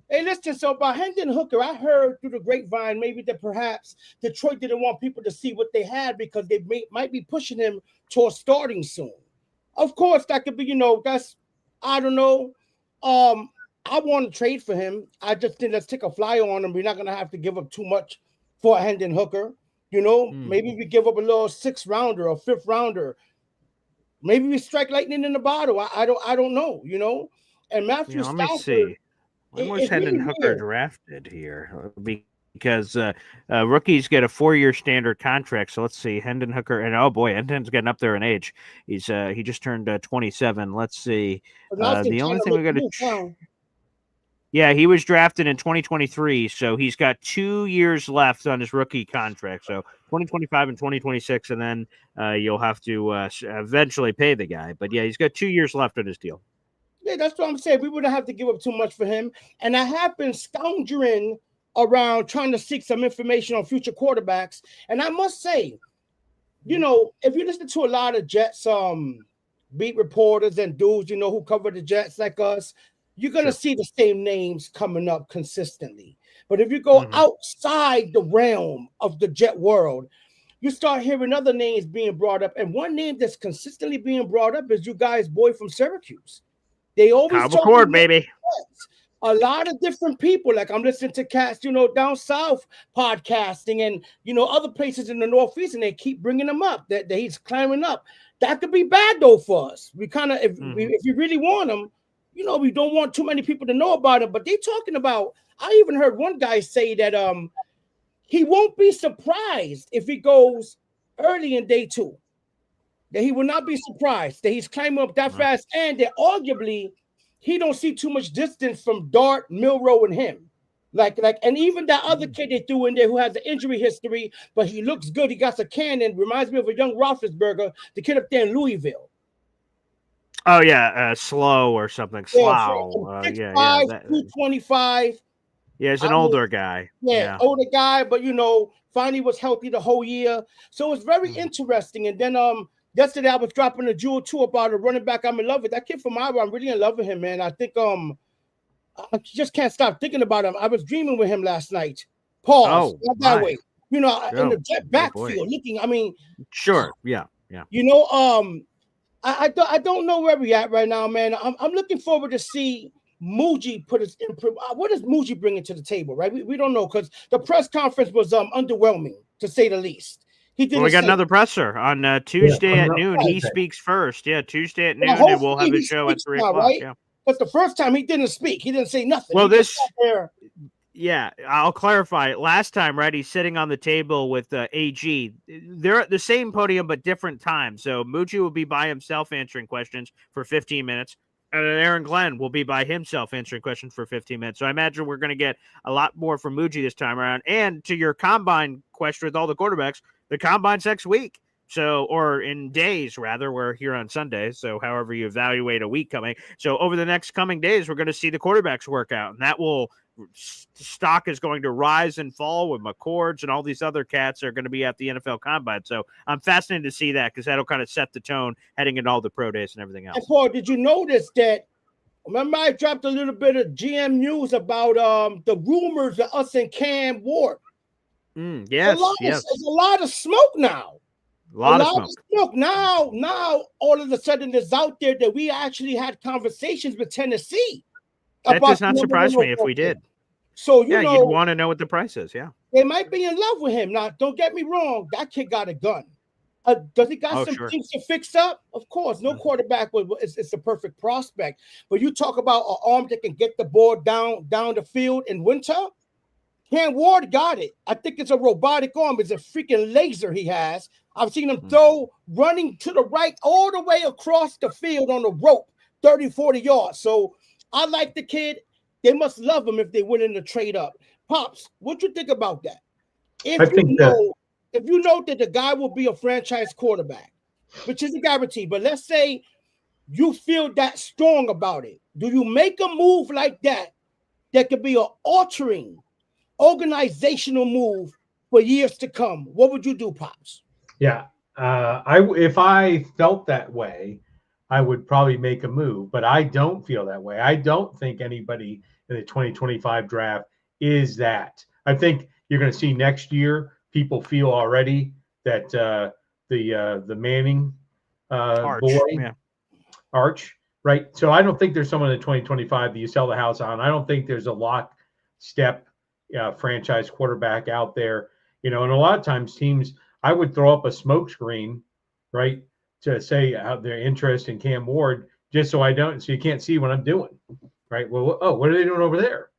Hey, listen, so about Hendon Hooker, I heard through the grapevine maybe that perhaps Detroit didn't want people to see what they had because they might be pushing him towards starting soon. Of course, that could be, that's, I don't know. I want to trade for him. I just think let's take a flyer on him. We're not going to have to give up too much for Hendon Hooker. Maybe we give up a little 6th rounder or 5th rounder. Maybe we strike lightning in the bottle. I don't know, And Matthew Stafford. Let me see. When was Hendon Hooker drafted here? Because rookies get a 4-year standard contract. So let's see, Hendon Hooker, and oh boy, Hendon's getting up there in age. He just turned 27. Let's see. The only thing we got to. Yeah, he was drafted in 2023, so he's got 2 years left on his rookie contract. So 2025 and 2026, and then you'll have to eventually pay the guy. But yeah, he's got 2 years left on his deal. Yeah, that's what I'm saying. We wouldn't have to give up too much for him. And I have been scoundering around trying to seek some information on future quarterbacks. And I must say, if you listen to a lot of Jets beat reporters and dudes, who cover the Jets like us, you're going to see the same names coming up consistently. But if you go outside the realm of the Jet world, you start hearing other names being brought up. And one name that's consistently being brought up is you guys' boy from Syracuse. They always talk about baby. A lot of different people. Like I'm listening to cats, down south podcasting and, other places in the Northeast, and they keep bringing them up that he's climbing up. That could be bad, though, for us. We kind of, if you really want him, we don't want too many people to know about it, but they talking about, I even heard one guy say that he won't be surprised if he goes early in day 2. That he will not be surprised that he's climbing up that fast, and that arguably he don't see too much distance from Dart, Milroe, and him. And even that other kid they threw in there who has an injury history, but he looks good. He got a cannon, reminds me of a young Roethlisberger, the kid up there in Louisville. Oh yeah, Slow or something. Slow. 6'5", 225. Yeah, he's an older guy. Yeah, older guy, but finally was healthy the whole year. So it's very interesting. And then yesterday I was dropping a jewel too about a running back I'm in love with. That kid from Iowa, I'm really in love with him, man. I think I just can't stop thinking about him. I was dreaming with him last night. Pause. Not that way. In the Jet backfield, looking. I mean, sure, yeah. I don't know where we at right now, man. I'm looking forward to see Muji put his input. What is Muji bringing to the table, right? We don't know because the press conference was underwhelming to say the least. We got another presser on Tuesday at noon. He speaks first. Yeah, Tuesday at noon, and we'll have a show at 3 o'clock. Right? Yeah. But the first time he didn't speak. He didn't say nothing. Well, yeah, I'll clarify. Last time, right, he's sitting on the table with AG. They're at the same podium, but different times. So Muji will be by himself answering questions for 15 minutes. And Aaron Glenn will be by himself answering questions for 15 minutes. So I imagine we're going to get a lot more from Muji this time around. And to your combine question with all the quarterbacks, the combine's next week. So, or in days, rather, we're here on Sunday. So however you evaluate a week coming. So over the next coming days, we're going to see the quarterbacks work out. And that will, stock is going to rise and fall with McCords and all these other cats are going to be at the NFL Combine. So I'm fascinated to see that because that'll kind of set the tone heading into all the pro days and everything else. And Paul, did you notice that? Remember, I dropped a little bit of GM news about the rumors of us and Cam Ward. Yes. There's a lot of smoke now. A lot of smoke. Now, all of a sudden, it's out there that we actually had conversations with Tennessee. That does not surprise me if we did. So you'd want to know what the price is. Yeah, they might be in love with him. Now, don't get me wrong. That kid got a gun. Does he got some things to fix up? Of course, no quarterback it's the perfect prospect. But you talk about an arm that can get the ball down the field in winter. Cam Ward got it. I think it's a robotic arm. It's a freaking laser he has. I've seen him throw running to the right all the way across the field on the rope 30, 40 yards. So I like the kid. They must love him if they win in the trade up. Pops, what you think about that? If you know that the guy will be a franchise quarterback, which is a guarantee, but let's say you feel that strong about it, do you make a move like that could be an altering organizational move for years to come? What would you do, Pops? Yeah. If I felt that way, I would probably make a move, but I don't feel that way. I don't think anybody in the 2025 draft is that. I think you're going to see next year people feel already that the Manning Arch, right? So I don't think there's someone in 2025 that you sell the house on. I don't think there's a lockstep franchise quarterback out there, and a lot of times teams, I would throw up a smoke screen, right, to say their interest in Cam Ward, just so you can't see what I'm doing, right? Well, what are they doing over there?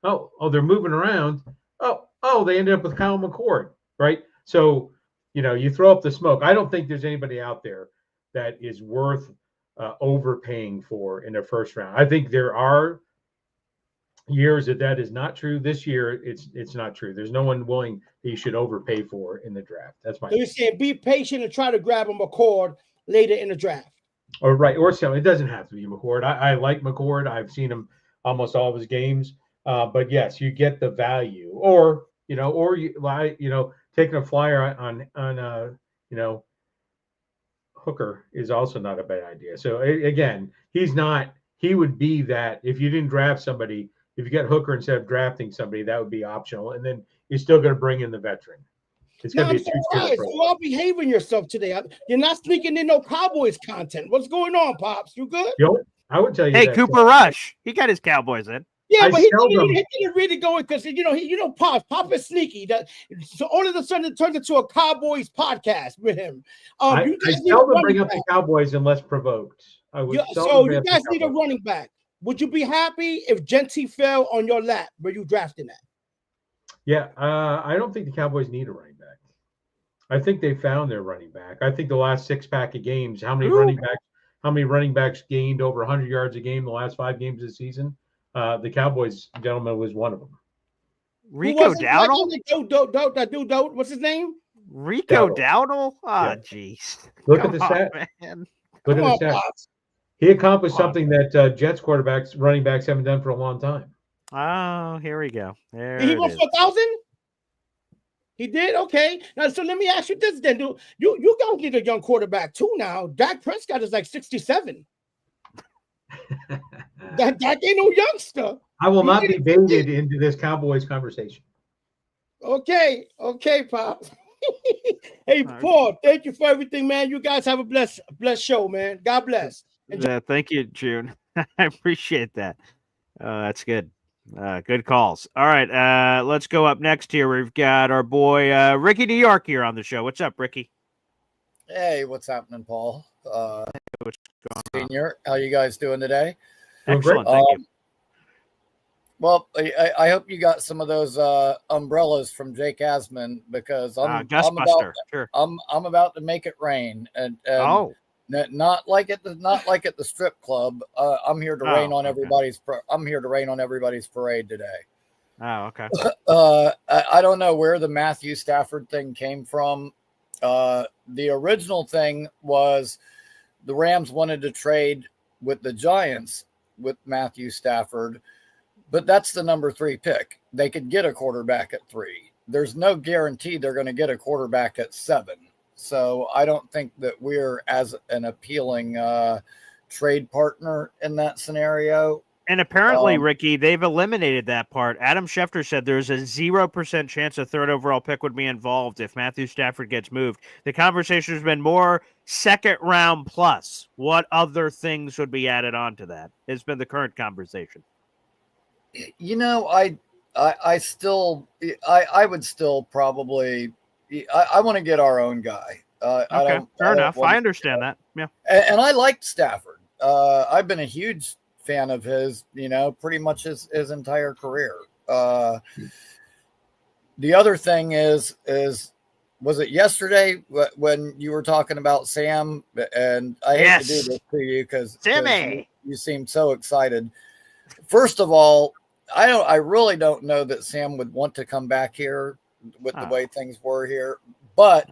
Oh, they're moving around. Oh, they ended up with Kyle McCord, right? So, you throw up the smoke. I don't think there's anybody out there that is worth overpaying for in the first round. I think there are years that is not true. This year, it's not true. There's no one willing that you should overpay for in the draft. That's my. So you're saying be patient and try to grab a McCord later in the draft. Or something. It doesn't have to be McCord. I like McCord. I've seen him almost all of his games. But yes, you get the value, or taking a flyer on Hooker is also not a bad idea. So again, he would be that if you didn't draft somebody, if you got Hooker instead of drafting somebody, that would be optional. And then you're still going to bring in the veteran. It's going to be a two-tier approach. You are behaving yourself today. You're not sneaking in no Cowboys content. What's going on, Pops? You good? I would tell you. Hey, Cooper Rush, he got his Cowboys in. Yeah, but he didn't really go in because Pop is sneaky. So all of a sudden it turns into a Cowboys podcast with him. I seldom bring up the Cowboys unless provoked. So you guys need a running back. Would you be happy if Genty fell on your lap? Were you drafting that? Yeah, I don't think the Cowboys need a running back. I think they found their running back. I think the last 6-pack of games, how many running backs gained over 100 yards a game the last 5 games of the season? The Cowboys gentleman was one of them. Rico Dowdle? What's his name? Rico Dowdle? Oh, jeez. Look at the stats. Look at the stats. He accomplished something that Jets running backs haven't done for a long time. Oh, here we go. Did he run for 1,000? He did? Okay. Now, so let me ask you this then. You guys need a young quarterback too now. Dak Prescott is like 67. Dak ain't no youngster. I will not be baited into this Cowboys conversation. Okay, Pops. Hey, Paul, thank you for everything, man. You guys have a blessed show, man. God bless. Thank you, June. I appreciate that. That's good. Good calls. All right, let's go up next here. We've got our boy Ricky New York here on the show. What's up, Ricky? Hey, what's happening, Paul? What's going on? Senior, how you guys doing today? Excellent, thank you. Well, I hope you got some of those umbrellas from Jake Asman because I'm about to make it rain and not like at the strip club. I'm here to rain on everybody's. I'm here to rain on everybody's parade today. Oh, okay. I don't know where the Matthew Stafford thing came from. The original thing was the Rams wanted to trade with the Giants with Matthew Stafford, but that's the number 3 pick. They could get a quarterback at 3. There's no guarantee they're going to get a quarterback at 7. So I don't think that we're as an appealing trade partner in that scenario. And apparently, Ricky, they've eliminated that part. Adam Schefter said there's a 0% chance a 3rd overall pick would be involved if Matthew Stafford gets moved. The conversation has been more 2nd round plus. What other things would be added on to that? It's been the current conversation. You know, I would still probably. I want to get our own guy. Okay, fair enough. I understand that. Yeah, and I liked Stafford. I've been a huge fan of his, pretty much his entire career. The other thing is was it yesterday when you were talking about Sam? And I hate to do this to you because you seemed so excited. First of all, I really don't know that Sam would want to come back here with the way things were here, but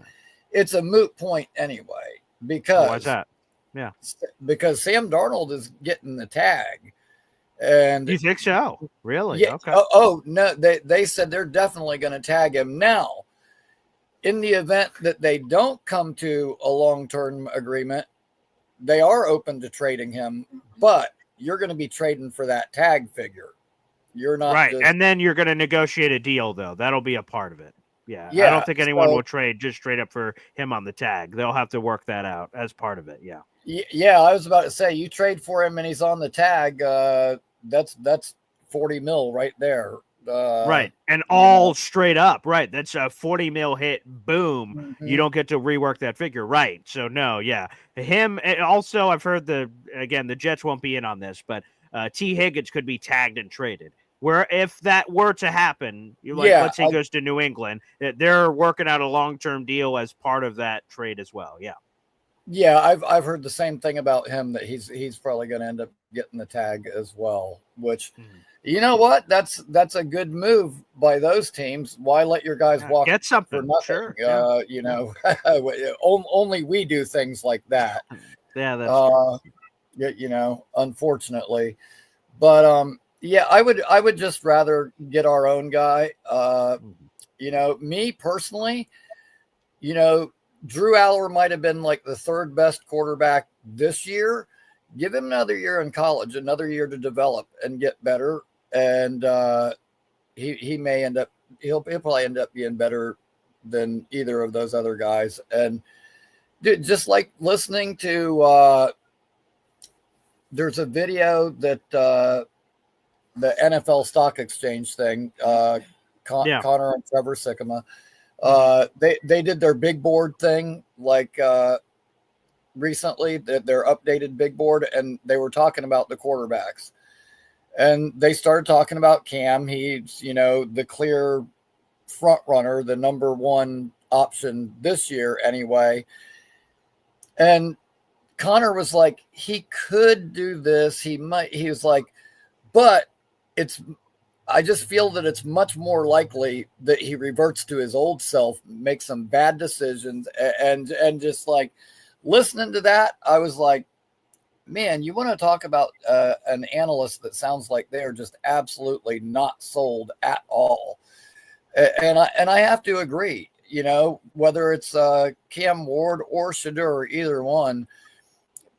it's a moot point anyway because why's that? Yeah, because Sam Darnold is getting the tag. And you think so? Really? Yeah. Okay. Oh no, they said they're definitely going to tag him now. In the event that they don't come to a long-term agreement, they are open to trading him, but you're going to be trading for that tag figure. You're not right, and then you're going to negotiate a deal, though. That'll be a part of it. Yeah, I don't think anyone will trade just straight up for him on the tag. They'll have to work that out as part of it. Yeah. Yeah, I was about to say, you trade for him and he's on the tag. That's $40 million right there. Right, and all straight up. Right, that's a $40 million hit. Boom. Mm-hmm. You don't get to rework that figure. Right. So no, yeah, him. Also, I've heard the Jets won't be in on this, but T. Higgins could be tagged and traded. Where if that were to happen, let's say he goes to New England, they're working out a long-term deal as part of that trade as well. Yeah. Yeah, I've heard the same thing about him, that he's probably going to end up getting the tag as well, which you know what? That's a good move by those teams. Why let your guys walk get something for nothing? Sure. You know, only we do things like that. Yeah, that's you know, unfortunately. But yeah, I would just rather get our own guy. You know, me personally, you know, Drew Aller might have been like the third best quarterback this year. Give him another year in college, another year to develop and get better. And he may end up, he'll probably end up being better than either of those other guys. And dude, just like listening to, there's a video that the NFL Stock Exchange thing, Connor and Trevor Sikkema, they did their big board thing like recently, their updated big board, and they were talking about the quarterbacks, and they started talking about Cam. He's, you know, the clear front runner, the number one option this year anyway. And Connor was like, he could do this. He was like, but I just feel that it's much more likely that he reverts to his old self, makes some bad decisions, and just like listening to that, I was like, man, you want to talk about an analyst that sounds like they are just absolutely not sold at all. And I have to agree, you know, whether it's Cam Ward or Shadur, either one,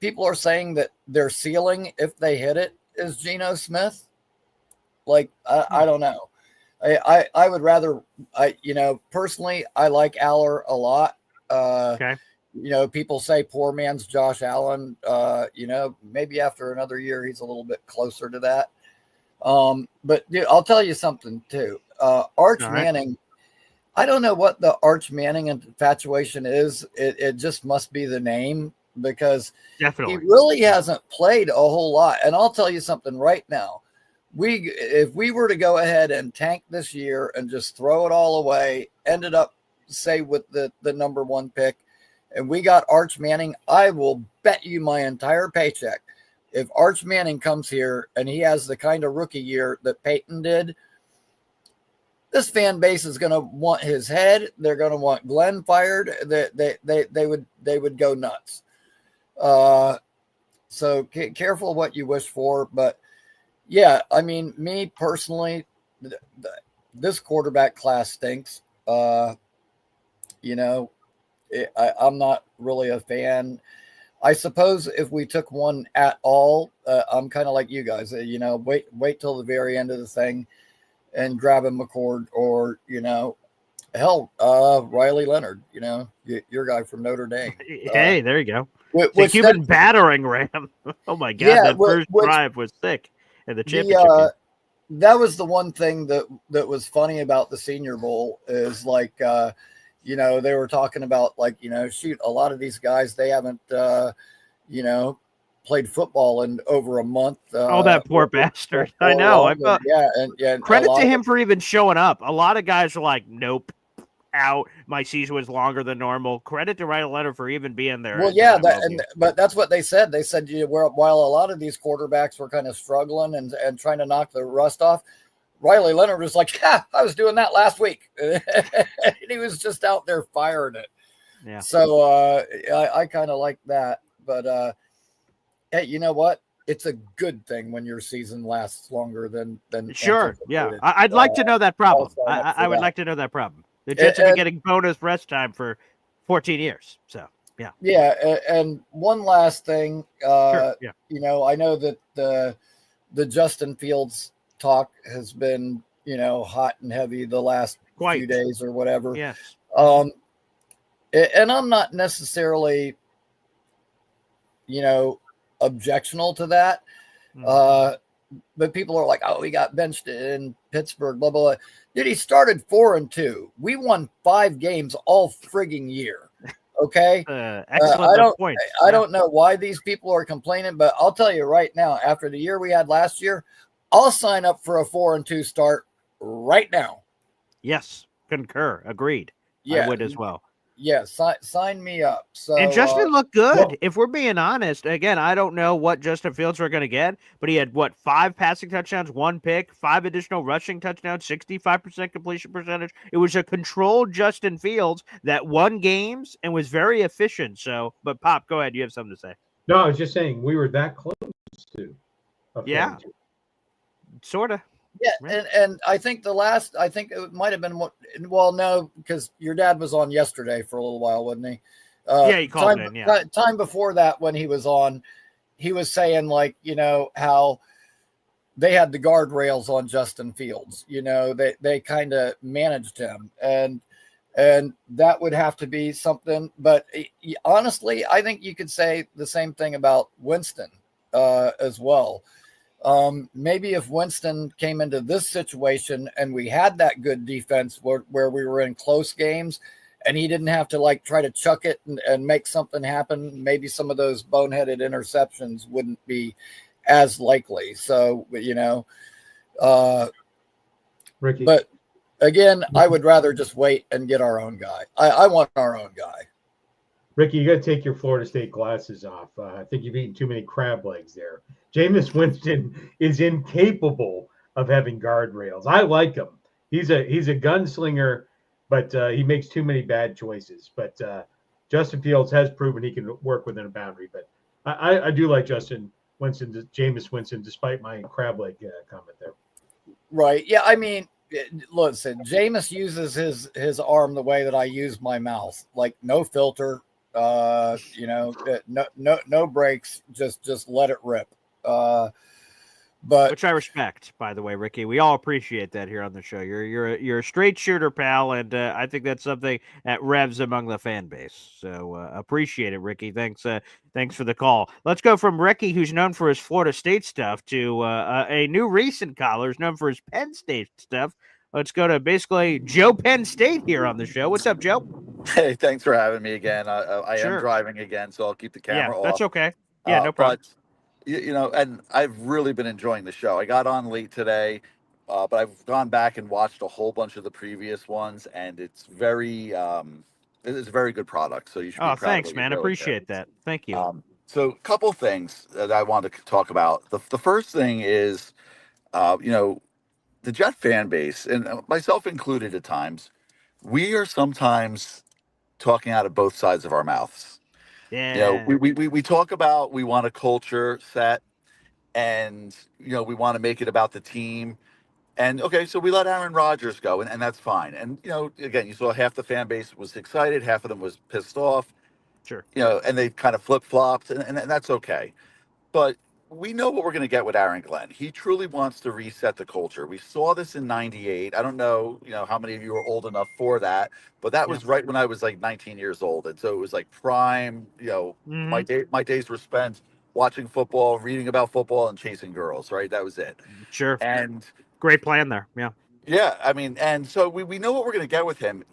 people are saying that their ceiling, if they hit it, is Geno Smith. Like, I don't know. I would rather, you know, personally, I like Aller a lot. Okay. You know, people say poor man's Josh Allen. You know, maybe after another year, he's a little bit closer to that. But dude, I'll tell you something too. Arch Manning, I don't know what the Arch Manning infatuation is. It just must be the name, because definitely he really hasn't played a whole lot. And I'll tell you something right now. If we were to go ahead and tank this year and just throw it all away, ended up, say, with the number one pick, and we got Arch Manning, I will bet you my entire paycheck, if Arch Manning comes here and he has the kind of rookie year that Peyton did, this fan base is going to want his head. They're going to want Glenn fired. They would go nuts. So careful what you wish for, but. Yeah, I mean, me personally, this quarterback class stinks. You know, I'm not really a fan. I suppose if we took one at all, I'm kind of like you guys. You know, wait till the very end of the thing and grab a McCord, or, you know, hell, Riley Leonard. You know, your guy from Notre Dame. Hey, there you go. The Cuban battering ram. Oh my God, that first drive was sick. And the championship that was the one thing that was funny about the Senior Bowl is like, you know, they were talking about like, you know, shoot, a lot of these guys, they haven't, you know, played football in over a month. Oh, that poor bastard. I know. And credit to him for even showing up. A lot of guys are like, nope. out. My season was longer than normal. Credit to Ryan Leonard for even being there. Well, yeah, but that's what they said. They said while a lot of these quarterbacks were kind of struggling and trying to knock the rust off, Riley Leonard was like, "Yeah, I was doing that last week." And he was just out there firing it. Yeah. So I kind of like that. But hey, you know what? It's a good thing when your season lasts longer than Sure. Yeah. I'd like to know that problem. I would like to know that problem. The Jets have been getting bonus rest time for 14 years. So, yeah. Yeah. And one last thing, sure. Yeah. You know, I know that the Justin Fields talk has been, you know, hot and heavy the last few days or whatever. Yes. And I'm not necessarily, you know, objectional to that. But people are like, oh, he got benched in Pittsburgh, blah, blah, blah. Dude, he started 4-2. We won 5 games all frigging year. Okay. Excellent point. I don't know why these people are complaining, but I'll tell you right now, after the year we had last year, I'll sign up for a 4-2 start right now. Yes. Concur. Agreed. Yeah. I would as well. Yeah, sign me up. So, and Justin looked good. If we're being honest, again, I don't know what Justin Fields we're going to get, but he had 5 passing touchdowns, 1 pick, 5 additional rushing touchdowns, 65% completion percentage. It was a controlled Justin Fields that won games and was very efficient. So, but Pop, go ahead. You have something to say. No, I was just saying we were that close to. Yeah, sort of. Yeah, and I think I think it might have been no, because your dad was on yesterday for a little while, wasn't he? Yeah, he called in. Yeah, time before that when he was on, he was saying like, you know, how they had the guardrails on Justin Fields. You know, they kind of managed him, and that would have to be something. But honestly, I think you could say the same thing about Winston as well. Maybe if Winston came into this situation and we had that good defense where we were in close games and he didn't have to like try to chuck it and make something happen, maybe some of those boneheaded interceptions wouldn't be as likely. So, you know, Ricky. But again, I would rather just wait and get our own guy. I want our own guy. Ricky, you got to take your Florida State glasses off. I think you've eaten too many crab legs there. Jameis Winston is incapable of having guardrails. I like him. He's a gunslinger, but he makes too many bad choices. But Justin Fields has proven he can work within a boundary. But I do like Jameis Winston, despite my crab leg comment there. Right. Yeah. I mean, listen, Jameis uses his arm the way that I use my mouth, like no filter. You know, no breaks, just let it rip. But which I respect, by the way, Ricky. We all appreciate that here on the show. You're a straight shooter, pal, and I think that's something that revs among the fan base. So appreciate it, Ricky. Thanks for the call. Let's go from Ricky, who's known for his Florida State stuff, to a new recent caller who's known for his Penn State stuff. Let's go to basically Joe Penn State here on the show. What's up, Joe? Hey, thanks for having me again. I Sure. am driving again, so I'll keep the camera off. That's okay. Yeah, no problem. But, you know, and I've really been enjoying the show. I got on late today, but I've gone back and watched a whole bunch of the previous ones, and it's a very good product. So you should be proud thanks, of what you're man. doing Appreciate there. that. Thank you. So a couple things that I want to talk about. The first thing is, you know, the Jet fan base, and myself included at times, we are sometimes talking out of both sides of our mouths. Yeah. You know, we talk about we want a culture set, and you know we want to make it about the team. And okay, so we let Aaron Rodgers go, and that's fine. And you know, again, you saw half the fan base was excited, half of them was pissed off. Sure. You know, and they kind of flip flopped, and that's okay. But we know what we're going to get with Aaron Glenn. He truly wants to reset the culture. We saw this in '98. I don't know, you know, how many of you are old enough for that, but that was right when I was like 19 years old, and so it was like prime. You know, my days were spent watching football, reading about football, and chasing girls. Right, that was it. Sure. And great plan there. Yeah. Yeah, I mean, and so we know what we're going to get with him.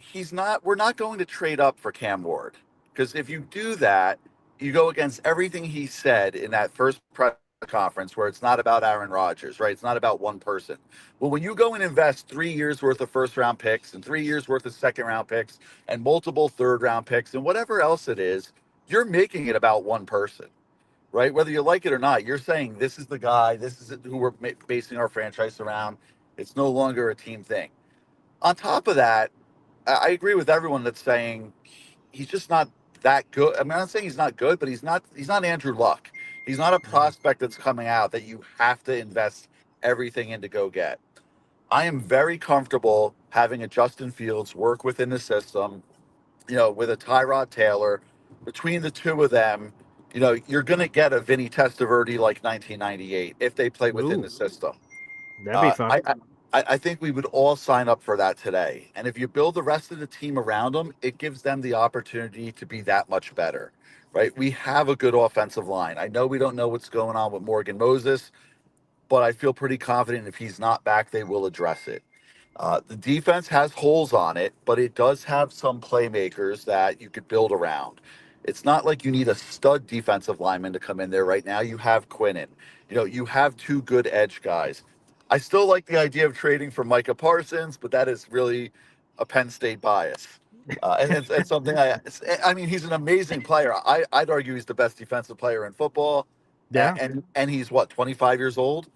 We're not going to trade up for Cam Ward, because if you do that, you go against everything he said in that first press conference where it's not about Aaron Rodgers, right? It's not about one person. Well, when you go and invest 3 years worth of first round picks and 3 years worth of second round picks and multiple third round picks and whatever else it is, you're making it about one person, right? Whether you like it or not, you're saying this is the guy, this is who we're basing our franchise around. It's no longer a team thing. On top of that, I agree with everyone that's saying he's just not that good. I mean, I'm not saying he's not good, but he's not Andrew Luck. He's not a prospect that's coming out that you have to invest everything in to go get. I am very comfortable having a Justin Fields work within the system, with a Tyrod Taylor. Between the two of them, you're going to get a Vinny Testaverde like 1998 if they play within the system. That'd be fun. I think we would all sign up for that today. And if you build the rest of the team around them, it gives them the opportunity to be that much better, right? We have a good offensive line. I know we don't know what's going on with Morgan Moses, but I feel pretty confident if he's not back, they will address it. The defense has holes on it, but it does have some playmakers that you could build around. It's not like you need a stud defensive lineman to come in there right now. You have Quinnen. You have two good edge guys. I still like the idea of trading for Micah Parsons, but that is really a Penn State bias. And it's something I mean, he's an amazing player. I'd argue he's the best defensive player in football. Yeah. And he's 25 years old?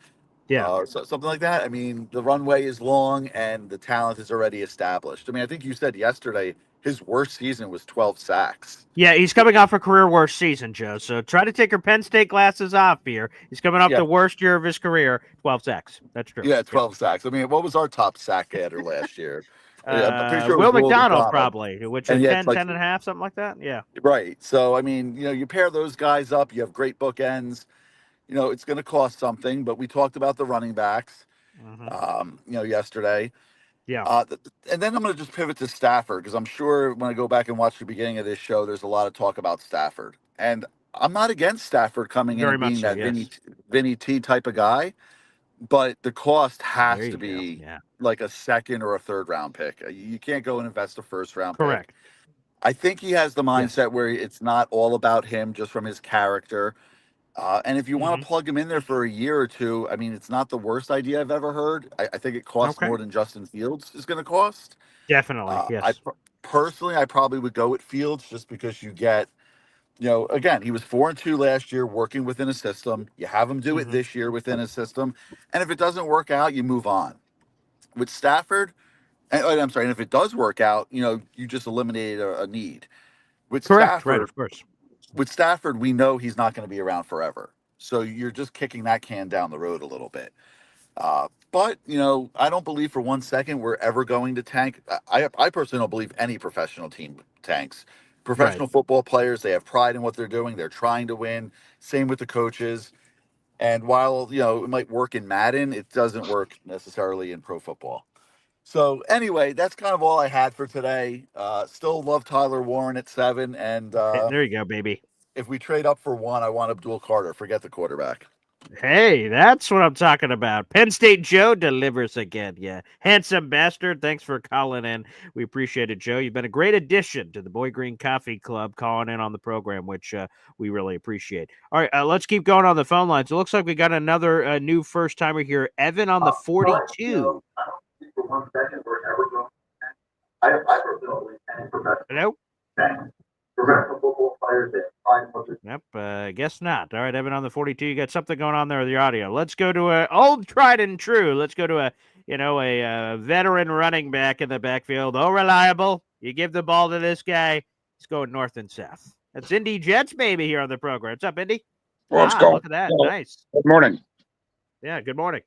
Yeah. Something like that. I mean, the runway is long and the talent is already established. I mean, I think you said yesterday his worst season was 12 sacks. Yeah, he's coming off a career worst season, Joe. So try to take your Penn State glasses off here. He's coming off the worst year of his career, 12 sacks. That's true. Yeah, 12 sacks. I mean, what was our top sack getter last year? I'm pretty sure it Will was McDonald probably, which is 10, like, 10 and a half, something like that. Yeah. Right. So, I mean, you pair those guys up, you have great bookends. It's going to cost something, but we talked about the running backs, yesterday. Yeah. And then I'm going to just pivot to Stafford because I'm sure when I go back and watch the beginning of this show, there's a lot of talk about Stafford. And I'm not against Stafford coming in and being that Vinny T type of guy, but the cost has to be like a second or a third round pick. You can't go and invest a first round pick. I think he has the mindset where it's not all about him just from his character. And if you want to plug him in there for a year or two, I mean, it's not the worst idea I've ever heard. I think it costs more than Justin Fields is going to cost. Definitely, yes. Personally, I probably would go with Fields just because you get, again, he was 4-2 last year working within a system. You have him do it this year within a system. And if it doesn't work out, you move on. With Stafford, and if it does work out, you just eliminated a need. With Stafford, right, of course. With Stafford, we know he's not going to be around forever. So you're just kicking that can down the road a little bit. But, I don't believe for 1 second we're ever going to tank. I personally don't believe any professional team tanks. Professional football players, they have pride in what they're doing. They're trying to win. Same with the coaches. And while, it might work in Madden, it doesn't work necessarily in pro football. So anyway, that's kind of all I had for today. Still love Tyler Warren at 7. And there you go, baby. If we trade up for 1, I want Abdul Carter. Forget the quarterback. Hey, that's what I'm talking about. Penn State Joe delivers again. Yeah. Handsome bastard. Thanks for calling in. We appreciate it, Joe. You've been a great addition to the Boy Green Coffee Club, calling in on the program, which we really appreciate. All right, let's keep going on the phone lines. It looks like we got another new first timer here. Evan on the 42. Hello? Professional football players Yep, I guess not. All right, Evan on the 42. You got something going on there with your audio. Let's go to a old tried and true. Let's go to a veteran running back in the backfield. Oh, reliable. You give the ball to this guy. He's going north and south. That's Indy Jets, baby, here on the program. What's up, Indy? What's going? Look at that. Nice. Good morning. Yeah, good morning.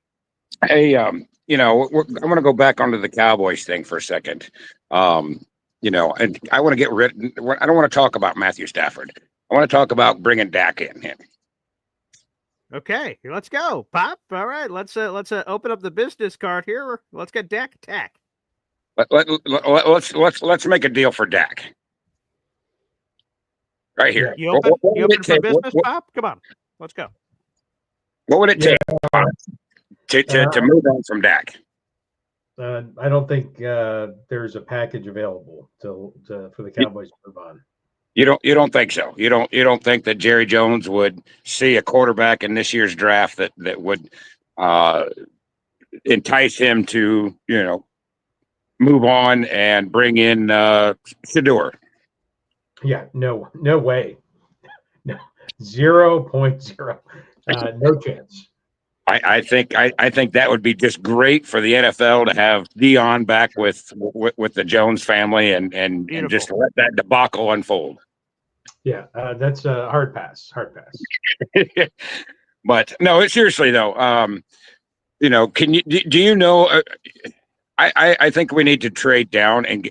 Hey, I want to go back onto the Cowboys thing for a second. And I want to get rid. I don't want to talk about Matthew Stafford. I want to talk about bringing Dak in. Okay, let's go, Pop. All right, let's open up the business card here. Let's get Dak attack. Let's make a deal for Dak. Right here. You open for business, Pop? Come on, let's go. What would it take to move on from Dak? I don't think there's a package available for the Cowboys to move on. You don't think so? You don't think that Jerry Jones would see a quarterback in this year's draft that would entice him to move on and bring in Shador? Yeah, no way. No, 0.0. No chance. I think that would be just great for the NFL to have Dion back with the Jones family and just let that debacle unfold. Yeah, that's a hard pass. Hard pass. But no, seriously though, can you do you know? I think we need to trade down and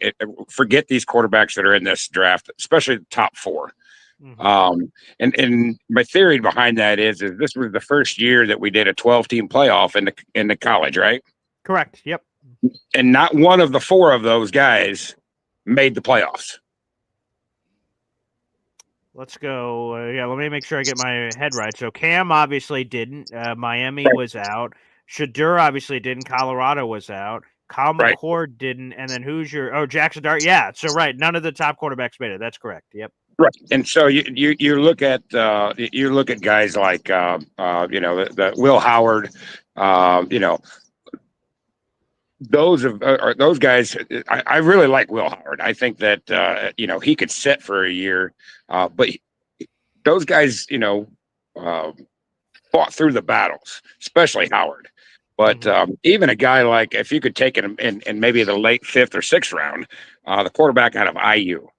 forget these quarterbacks that are in this draft, especially the top four. And my theory behind that is this was the first year that we did a 12-team playoff in the college, right? Correct. Yep. And not one of the four of those guys made the playoffs. Let's go. Let me make sure I get my head right. So Cam obviously didn't. Miami was out. Shador obviously didn't. Colorado was out. Kyle McCord didn't. And then who's your Jackson Dart? Yeah. So none of the top quarterbacks made it. That's correct. Yep. Right, and so you look at guys like the Will Howard, those guys. I really like Will Howard. I think that he could sit for a year, but those guys fought through the battles, especially Howard. But even a guy like, if you could take him in maybe the late 5th or 6th round, the quarterback out of IU.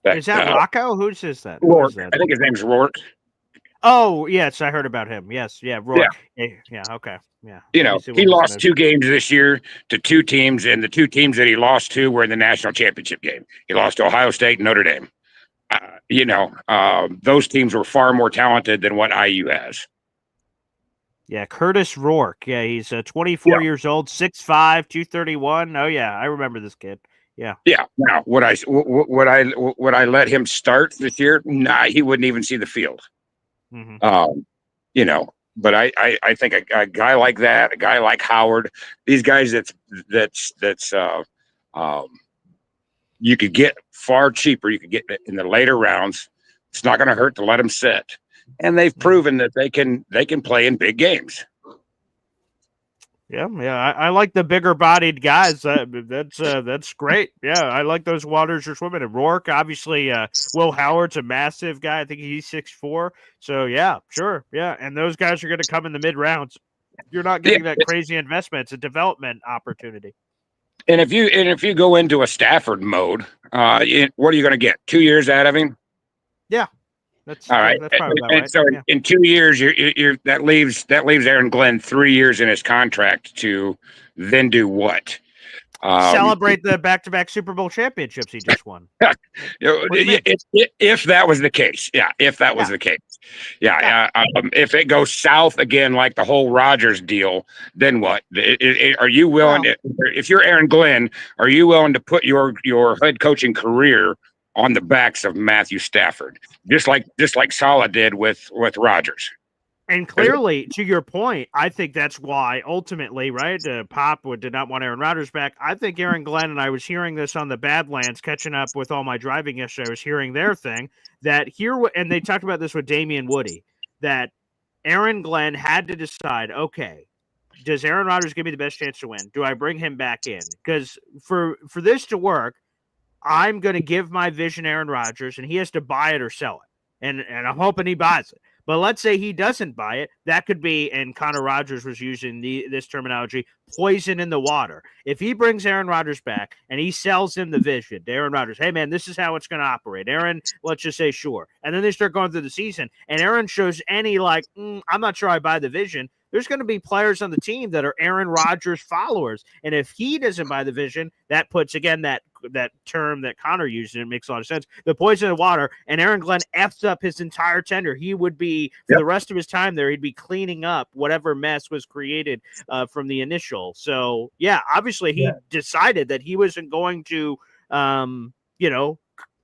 Is that Rocco? Who says that? Rourke. I think his name's Rourke. Oh, yes, I heard about him. Yes, yeah, Rourke. Yeah, okay. Yeah. He lost 2 games this year to 2 teams, and the 2 teams that he lost to were in the national championship game. He lost to Ohio State and Notre Dame. Those teams were far more talented than what IU has. Yeah, Curtis Rourke. Yeah, he's 24 years old, 6'5", 231. Oh, yeah, I remember this kid. Yeah. Yeah. Now, would I let him start this year? Nah, he wouldn't even see the field. But I think a guy like that, a guy like Howard, these guys that's you could get far cheaper. You could get in the later rounds. It's not going to hurt to let them sit, and they've proven that they can play in big games. Yeah, I like the bigger bodied guys. That's great. Yeah, I like those waters you're swimming in. Rourke, obviously, Will Howard's a massive guy. I think he's 6'4". So yeah, sure, yeah. And those guys are going to come in the mid rounds. You're not getting that crazy investment. It's a development opportunity. And if you go into a Stafford mode, what are you going to get? 2 years out of him? Yeah. That's all right. That's probably about right. So in 2 years, that leaves Aaron Glenn 3 years in his contract to then do what? Celebrate the back-to-back Super Bowl championships he just won. If that was the case, if that was the case, if it goes south again, like the whole Rodgers deal, then what? Are you willing? If you're Aaron Glenn, are you willing to put your head coaching career on the backs of Matthew Stafford, just like Saleh did with Rodgers? And clearly, to your point, I think that's why ultimately, right, Pop did not want Aaron Rodgers back. I think Aaron Glenn, and I was hearing this on the Badlands, catching up with all my driving yesterday, I was hearing their thing, and they talked about this with Damian Woody, that Aaron Glenn had to decide, okay, does Aaron Rodgers give me the best chance to win? Do I bring him back in? Because for this to work, I'm going to give my vision Aaron Rodgers, and he has to buy it or sell it. And I'm hoping he buys it. But let's say he doesn't buy it. That could be, and Connor Rogers was using this terminology, poison in the water. If he brings Aaron Rodgers back and he sells him the vision to Aaron Rodgers, hey, man, this is how it's going to operate. Aaron, let's just say sure. And then they start going through the season, and Aaron shows any I'm not sure I buy the vision. There's going to be players on the team that are Aaron Rodgers followers. And if he doesn't buy the vision, that puts, again, that term that Connor used, and it makes a lot of sense, the poison in the water, and Aaron Glenn F's up his entire tenure. He would be, for the rest of his time there, he'd be cleaning up whatever mess was created from the initial. So, obviously he decided that he wasn't going to,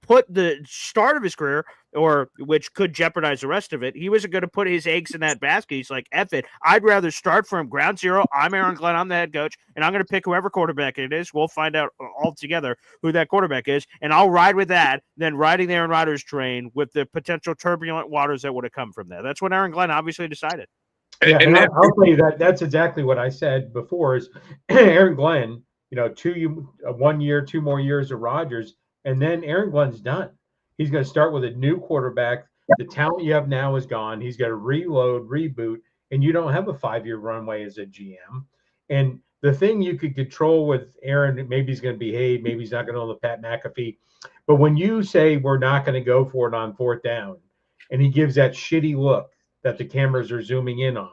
put the start of his career or which could jeopardize the rest of it. He wasn't going to put his eggs in that basket. He's like, F it. I'd rather start from ground zero. I'm Aaron Glenn. I'm the head coach, and I'm going to pick whoever quarterback it is. We'll find out all together who that quarterback is, and I'll ride with that than riding the Aaron Rodgers train with the potential turbulent waters that would have come from there. That's what Aaron Glenn obviously decided. Yeah, and I'll tell you that's exactly what I said before is Aaron Glenn, 1 year, 2 more years of Rodgers, and then Aaron Glenn's done. He's going to start with a new quarterback. The talent you have now is gone. He's got to reload, reboot, and you don't have a 5-year runway as a GM. And the thing you could control with Aaron, maybe he's going to behave, maybe he's not going to know the Pat McAfee. But when you say we're not going to go for it on 4th down, and he gives that shitty look that the cameras are zooming in on,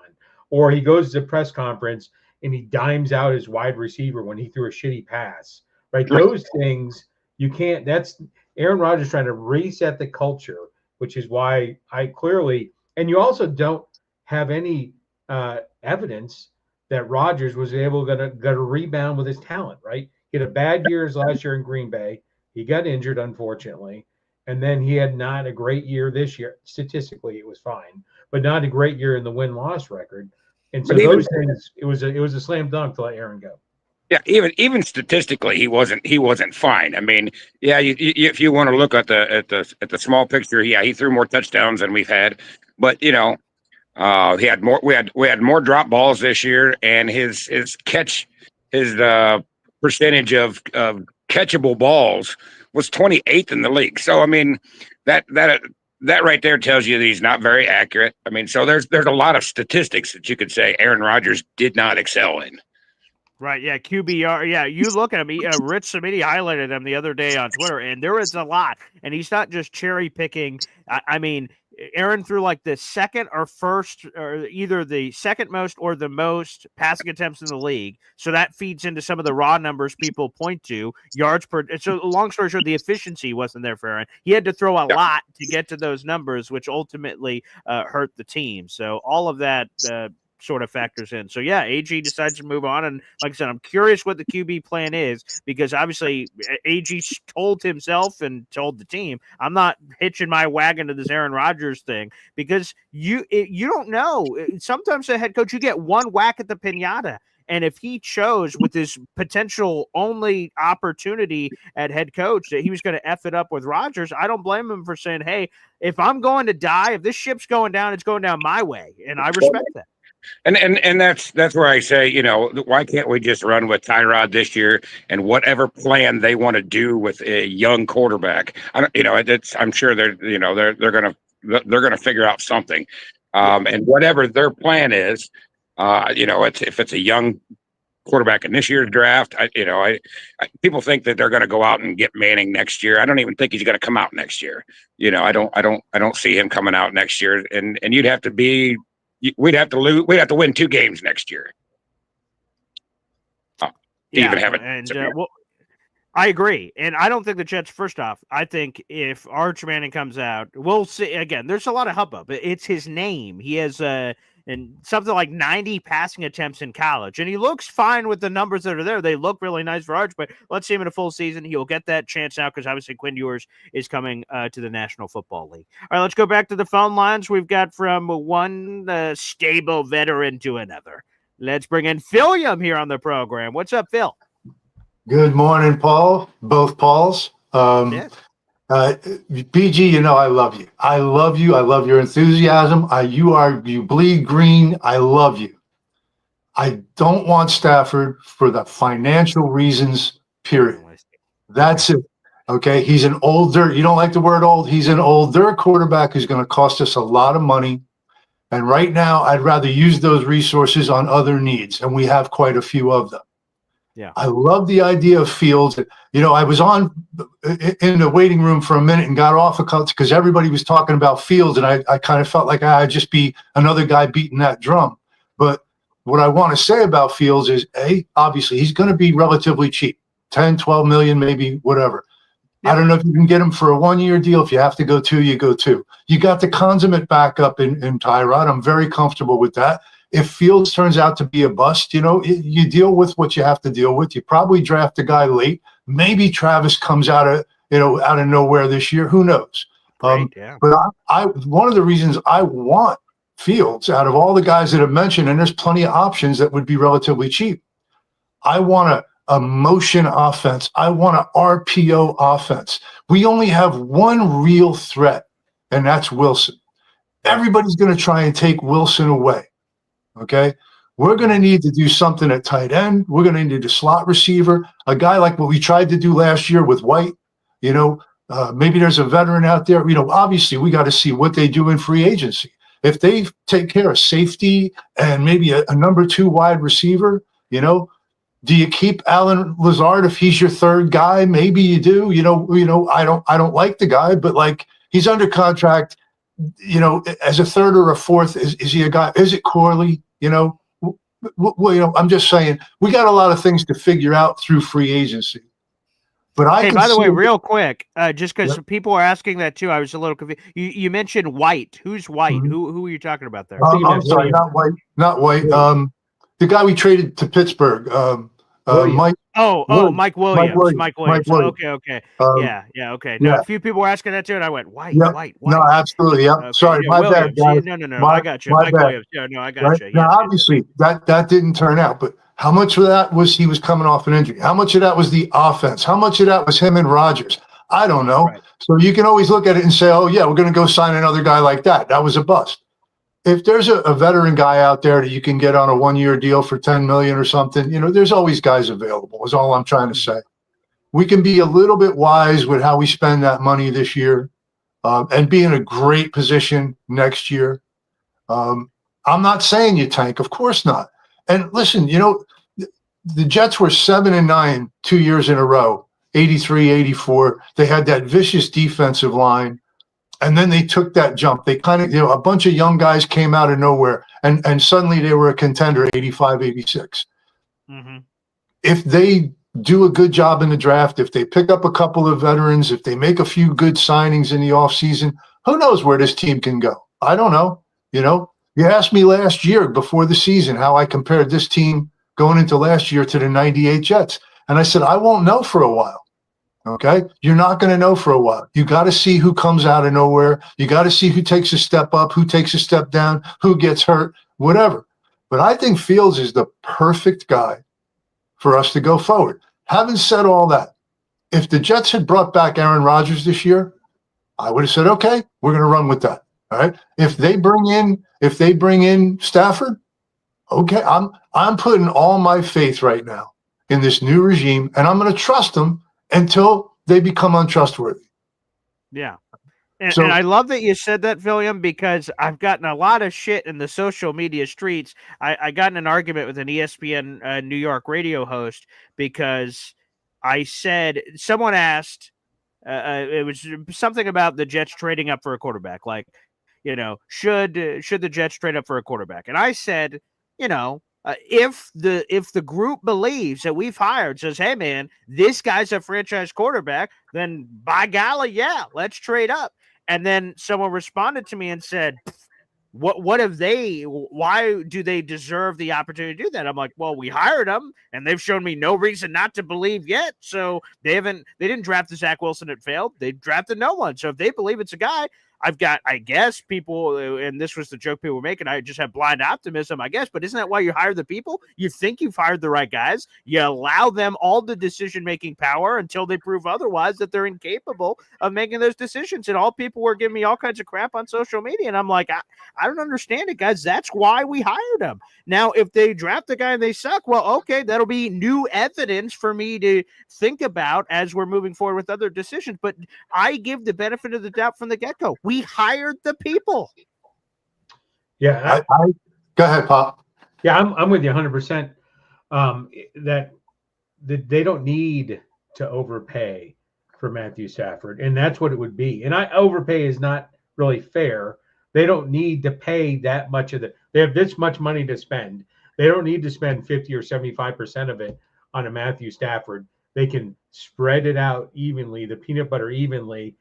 or he goes to the press conference and he dimes out his wide receiver when he threw a shitty pass, right? Those things you can't. That's Aaron Rodgers trying to reset the culture, which is why I clearly, and you also don't have any evidence that Rodgers was able to rebound with his talent, right? He had a bad year last year in Green Bay. He got injured, unfortunately. And then he had not a great year this year. Statistically, it was fine, but not a great year in the win-loss record. And so those things, it was a slam dunk to let Aaron go. Yeah, even statistically, he wasn't fine. I mean, yeah, if you want to look at the small picture, yeah, he threw more touchdowns than we've had, but he had more. We had more drop balls this year, and his percentage of catchable balls was 28th in the league. So I mean, that right there tells you that he's not very accurate. I mean, so there's a lot of statistics that you could say Aaron Rodgers did not excel in. Right, yeah, QBR. Yeah, you look at him. Rich Samiti highlighted him the other day on Twitter, and there is a lot. And he's not just cherry picking. I mean, Aaron threw like the second or first, or either the second most or the most passing attempts in the league. So that feeds into some of the raw numbers people point to. Yards per. So long story short, the efficiency wasn't there for Aaron. He had to throw a lot to get to those numbers, which ultimately hurt the team. So all of that sort of factors in. So yeah, AG decides to move on, and like I said, I'm curious what the QB plan is, because obviously AG told himself and told the team, I'm not hitching my wagon to this Aaron Rodgers thing, because you don't know. Sometimes the head coach, you get one whack at the piñata. And if he chose with his potential only opportunity at head coach that he was going to F it up with Rodgers, I don't blame him for saying, hey, if I'm going to die, if this ship's going down, it's going down my way. And I respect that. And that's where I say, why can't we just run with Tyrod this year and whatever plan they want to do with a young quarterback? I'm sure they're gonna figure out something, and whatever their plan is, if it's a young quarterback in this year's draft, people think that they're going to go out and get Manning next year. I don't even think he's going to come out next year. I don't see him coming out next year, and you'd have to be. We'd have to lose. We'd have to win 2 games next year. Even have it. And I agree. And I don't think the Jets. First off, I think if Arch Manning comes out, we'll see. Again, there's a lot of hubbub. It's his name. He has and something like 90 passing attempts in college, and he looks fine with the numbers that are there. They look really nice for Arch, but let's see him in a full season. He'll get that chance now because obviously Quinn Ewers is coming to the National Football League. All right, let's go back to the phone lines. We've got from one stable veteran to another. Let's bring in Philium here on the program. What's up, Phil? Good morning, Paul. Both Pauls. Yeah. PG, I love you. I love you. I love your enthusiasm. You bleed green. I love you. I don't want Stafford for the financial reasons, period. That's it. Okay. He's an older, you don't like the word old. He's an older quarterback who's going to cost us a lot of money. And right now, I'd rather use those resources on other needs. And we have quite a few of them. Yeah, I love the idea of Fields. I was in the waiting room for a minute and got off because everybody was talking about Fields, and I kind of felt like I'd just be another guy beating that drum. But what I want to say about Fields is, obviously he's going to be relatively cheap, 10, 12 million, maybe whatever. Yeah. I don't know if you can get him for a 1-year deal. If you have to go 2, you go 2. You got the consummate backup in Tyrod. I'm very comfortable with that. If Fields turns out to be a bust, you deal with what you have to deal with. You probably draft a guy late. Maybe Travis comes out of nowhere this year. Who knows? Great, yeah. But I one of the reasons I want Fields out of all the guys that have mentioned, and there's plenty of options that would be relatively cheap. I want a motion offense. I want an RPO offense. We only have one real threat, and that's Wilson. Everybody's going to try and take Wilson away. Okay. We're going to need to do something at tight end. We're going to need a slot receiver, a guy like what we tried to do last year with White. Maybe there's a veteran out there. Obviously we got to see what they do in free agency. If they take care of safety and maybe a number 2 wide receiver, do you keep Alan Lazard if he's your third guy? Maybe you do. I don't like the guy, but like he's under contract. As a third or a fourth, is he a guy? Is it Corley? I'm just saying we got a lot of things to figure out through free agency. But by the way, real quick, just because people are asking that too, I was a little confused. You mentioned White. Who's White? Mm-hmm. Who are you talking about there? I'm sorry, not White. The guy we traded to Pittsburgh, Mike. Mike Williams. Mike Williams. Okay. Okay. No, a few people were asking that too, and I went, White. No, absolutely. Yep. Okay. Sorry, my bad, guys. No. I got you. Mike Williams. Yeah, no, I got you. Now, obviously, that didn't turn out, but how much of that was he was coming off an injury? How much of that was the offense? How much of that was him and Rodgers? I don't know. Right. So you can always look at it and say, oh, yeah, we're going to go sign another guy like that. That was a bust. If there's a veteran guy out there that you can get on a 1-year deal for $10 million or something, there's always guys available, is all I'm trying to say. We can be a little bit wise with how we spend that money this year and be in a great position next year. I'm not saying you tank. Of course not. And listen, the Jets were 7-9 2 years in a row, 83, 84. They had that vicious defensive line. And then they took that jump. They kind of, a bunch of young guys came out of nowhere, and suddenly they were a contender, 85, 86. Mm-hmm. If they do a good job in the draft, if they pick up a couple of veterans, if they make a few good signings in the offseason, who knows where this team can go? I don't know. You asked me last year before the season how I compared this team going into last year to the 98 Jets. And I said, I won't know for a while. Okay. You're not going to know for a while. You got to see who comes out of nowhere. You got to see who takes a step up, who takes a step down, who gets hurt, whatever. But I think Fields is the perfect guy for us to go forward. Having said all that, if the Jets had brought back Aaron Rodgers this year, I would have said, okay, we're going to run with that. All right. If they bring in Stafford, okay, I'm putting all my faith right now in this new regime, and I'm going to trust them until they become untrustworthy. Yeah. And I love that you said that, William, because I've gotten a lot of shit in the social media streets. I got in an argument with an ESPN New York radio host because I said, someone asked, it was something about the Jets trading up for a quarterback. Like, should the Jets trade up for a quarterback? And I said, if the group believes that we've hired says, hey man, this guy's a franchise quarterback, then by golly, yeah, let's trade up. And then someone responded to me and said, what have why do they deserve the opportunity to do that? I'm like, well, we hired them and they've shown me no reason not to believe yet. So they didn't draft the Zach Wilson that failed. They drafted no one. So if they believe it's a guy, I've got, I guess, people, and this was the joke people were making, I just have blind optimism, I guess, but isn't that why you hire the people? You think you've hired the right guys. You allow them all the decision-making power until they prove otherwise, that they're incapable of making those decisions. And all people were giving me all kinds of crap on social media. And I'm like, I don't understand it, guys. That's why we hired them. Now, if they draft the guy and they suck, well, okay, that'll be new evidence for me to think about as we're moving forward with other decisions. But I give the benefit of the doubt from the get-go. We hired the people. Yeah. I go ahead, Pop. Yeah, I'm with you 100%. That they don't need to overpay for Matthew Stafford, and that's what it would be. And overpay is not really fair. They don't need to pay that much of they have this much money to spend. They don't need to spend 50 or 75% of it on a Matthew Stafford. They can spread it out evenly, the peanut butter evenly,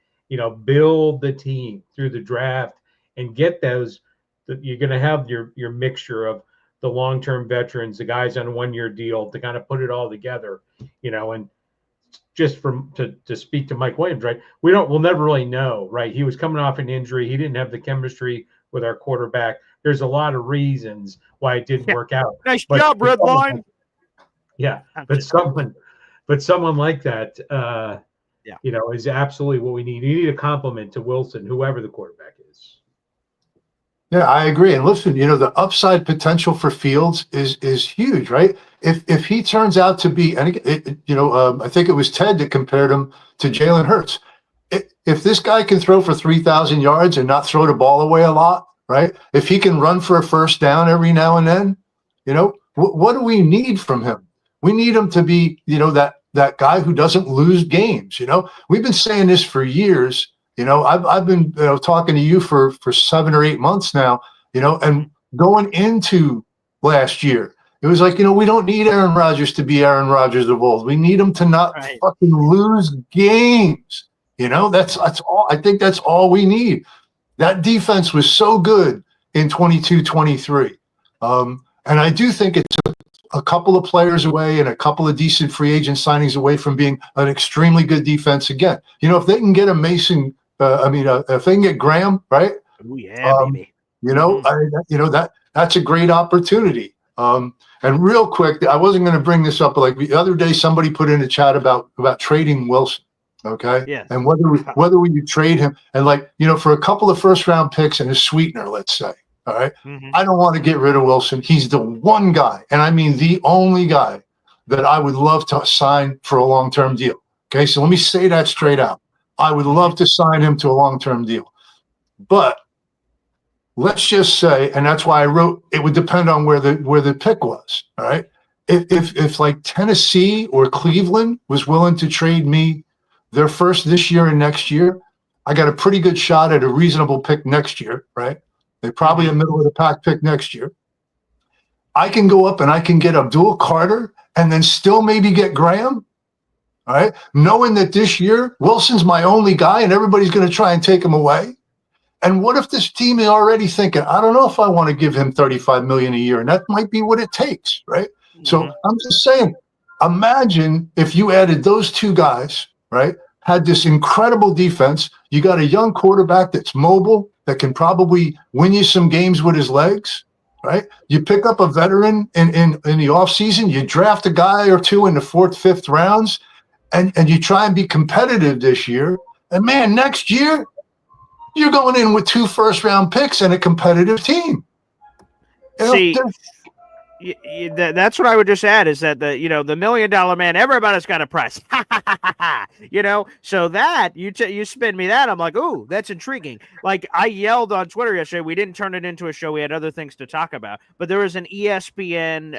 build the team through the draft and get those. You're going to have your mixture of the long-term veterans, the guys on a 1-year deal to kind of put it all together, and just to speak to Mike Williams, right? We'll never really know, right? He was coming off an injury. He didn't have the chemistry with our quarterback. There's a lot of reasons why it didn't work out. Nice job, Redline. Yeah, but someone like that, is absolutely what we need. You need a compliment to Wilson, whoever the quarterback is. Yeah, I agree. And listen, the upside potential for Fields is huge, right? If he turns out to be, and I think it was Ted that compared him to Jalen Hurts. If this guy can throw for 3,000 yards and not throw the ball away a lot, right? If he can run for a first down every now and then, what do we need from him? We need him to be, that guy who doesn't lose games. We've been saying this for years. I've been talking to you for 7 or 8 months now, and going into last year, it was like, we don't need Aaron Rodgers to be Aaron Rodgers of old. We need him to not fucking lose games. That's all. I think that's all we need. That defense was so good in 22-23. And I do think it's a couple of players away and a couple of decent free agent signings away from being an extremely good defense again. If they can get a Mason, if they can get Graham, right? Oh yeah, baby. That's a great opportunity. And real quick, I wasn't going to bring this up, but like the other day, somebody put in a chat about trading Wilson. Okay. Yeah. And whether we trade him and for a couple of first round picks and a sweetener, let's say. All right. Mm-hmm. I don't want to get rid of Wilson. He's the one guy, and I mean the only guy that I would love to sign for a long-term deal. Okay. So let me say that straight out. I would love to sign him to a long-term deal. But let's just say, and that's why I wrote, it would depend on where the pick was. All right. If like Tennessee or Cleveland was willing to trade me their first this year and next year, I got a pretty good shot at a reasonable pick next year, right? They're probably a middle of the pack pick next year. I can go up and I can get Abdul Carter and then still maybe get Graham, all right? Knowing that this year Wilson's my only guy and everybody's going to try and take him away. And what if this team is already thinking, I don't know if I want to give him $35 million a year, and that might be what it takes, right? Mm-hmm. So I'm just saying, imagine if you added those two guys, right? Had this incredible defense. You got a young quarterback that's mobile, that can probably win you some games with his legs, right? You pick up a veteran in the offseason, you draft a guy or two in the 4th, 5th rounds, and you try and be competitive this year. And man, next year, you're going in with 2 first-round picks and a competitive team. See, that's what I would just add is that the $1 million man, everybody's got a price. So that you spin me that, I'm like, ooh, that's intriguing. Like I yelled on Twitter yesterday. We didn't turn it into a show. We had other things to talk about, but there was an ESPN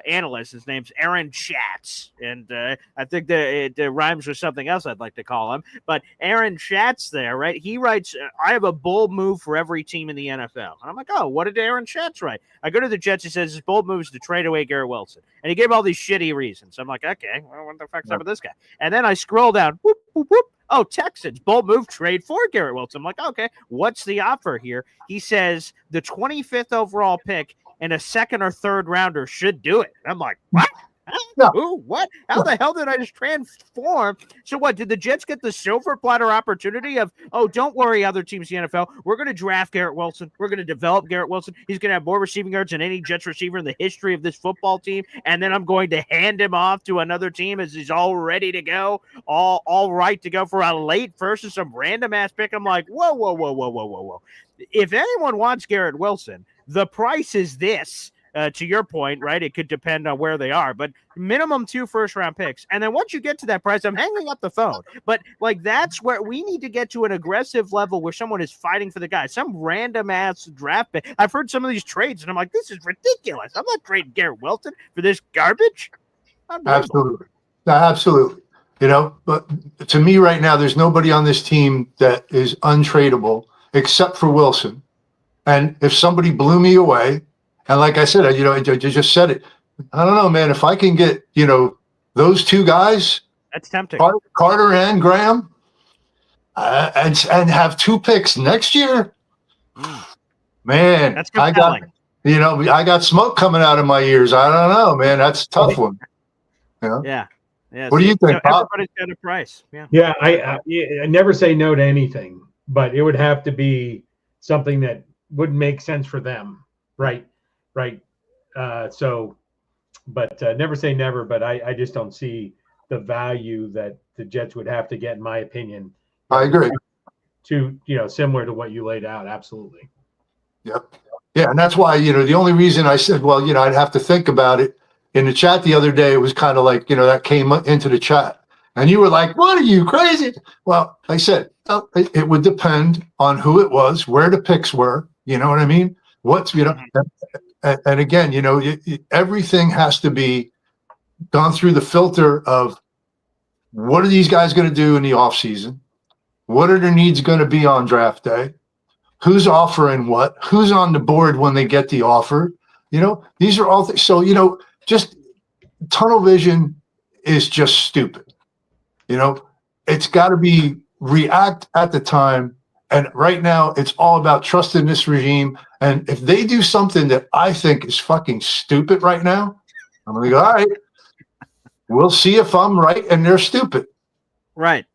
analyst. His name's Aaron Schatz, and I think that it rhymes with something else I'd like to call him. But Aaron Schatz there, right? He writes, I have a bold move for every team in the NFL. And I'm like, oh, what did Aaron Schatz write? I go to the Jets. He says his bold move to trade away Garrett Wilson. And he gave all these shitty reasons. I'm like, okay, well, what the fuck's up with this guy? And then I scroll down, whoop, whoop, whoop. Oh, Texans, bold move, trade for Garrett Wilson. I'm like, okay, what's the offer here? He says the 25th overall pick and a 2nd or 3rd rounder should do it. I'm like, what? No. Ooh, what? How the hell did I just transform? So what, did the Jets get the silver platter opportunity of, oh, don't worry, other teams in the NFL, we're going to draft Garrett Wilson. We're going to develop Garrett Wilson. He's going to have more receiving yards than any Jets receiver in the history of this football team. And then I'm going to hand him off to another team as he's all ready to go, all right to go for a late first and some random ass pick. I'm like, whoa. If anyone wants Garrett Wilson, the price is this. To your point, right? It could depend on where they are, but minimum 2 first-round picks. And then once you get to that price, I'm hanging up the phone. But that's where we need to get to an aggressive level where someone is fighting for the guy. Some random ass draft pick. I've heard some of these trades, and I'm like, this is ridiculous. I'm not trading Garrett Wilson for this garbage. Absolutely. But to me right now, there's nobody on this team that is untradeable except for Wilson. And if somebody blew me away, and like I said, I just said it. I don't know, man. If I can get, those 2 guys, that's tempting. Carter and Graham, and have 2 picks next year, man. That's compelling. I got smoke coming out of my ears. I don't know, man. That's a tough one. Yeah. Yeah. What do you think, so Bob? everybody's got a price. Yeah. Yeah, I never say no to anything, but it would have to be something that wouldn't make sense for them. Right. But never say never, but I just don't see the value that the Jets would have to get, in my opinion. I agree. To similar to what you laid out. Absolutely. Yep. Yeah, and that's why, the only reason I said, well, I'd have to think about it. In the chat the other day, it was kind of like, that came into the chat. And you were like, what are you, crazy? Well, I said, it would depend on who it was, where the picks were. You know what I mean? And again, everything has to be gone through the filter of what are these guys going to do in the offseason? What are their needs going to be on draft day? Who's offering what? Who's on the board when they get the offer? These are all things. So, just tunnel vision is just stupid. It's got to be react at the time. And right now, it's all about trusting this regime. And if they do something that I think is fucking stupid right now, I'm going to go, all right, we'll see if I'm right and they're stupid. Right.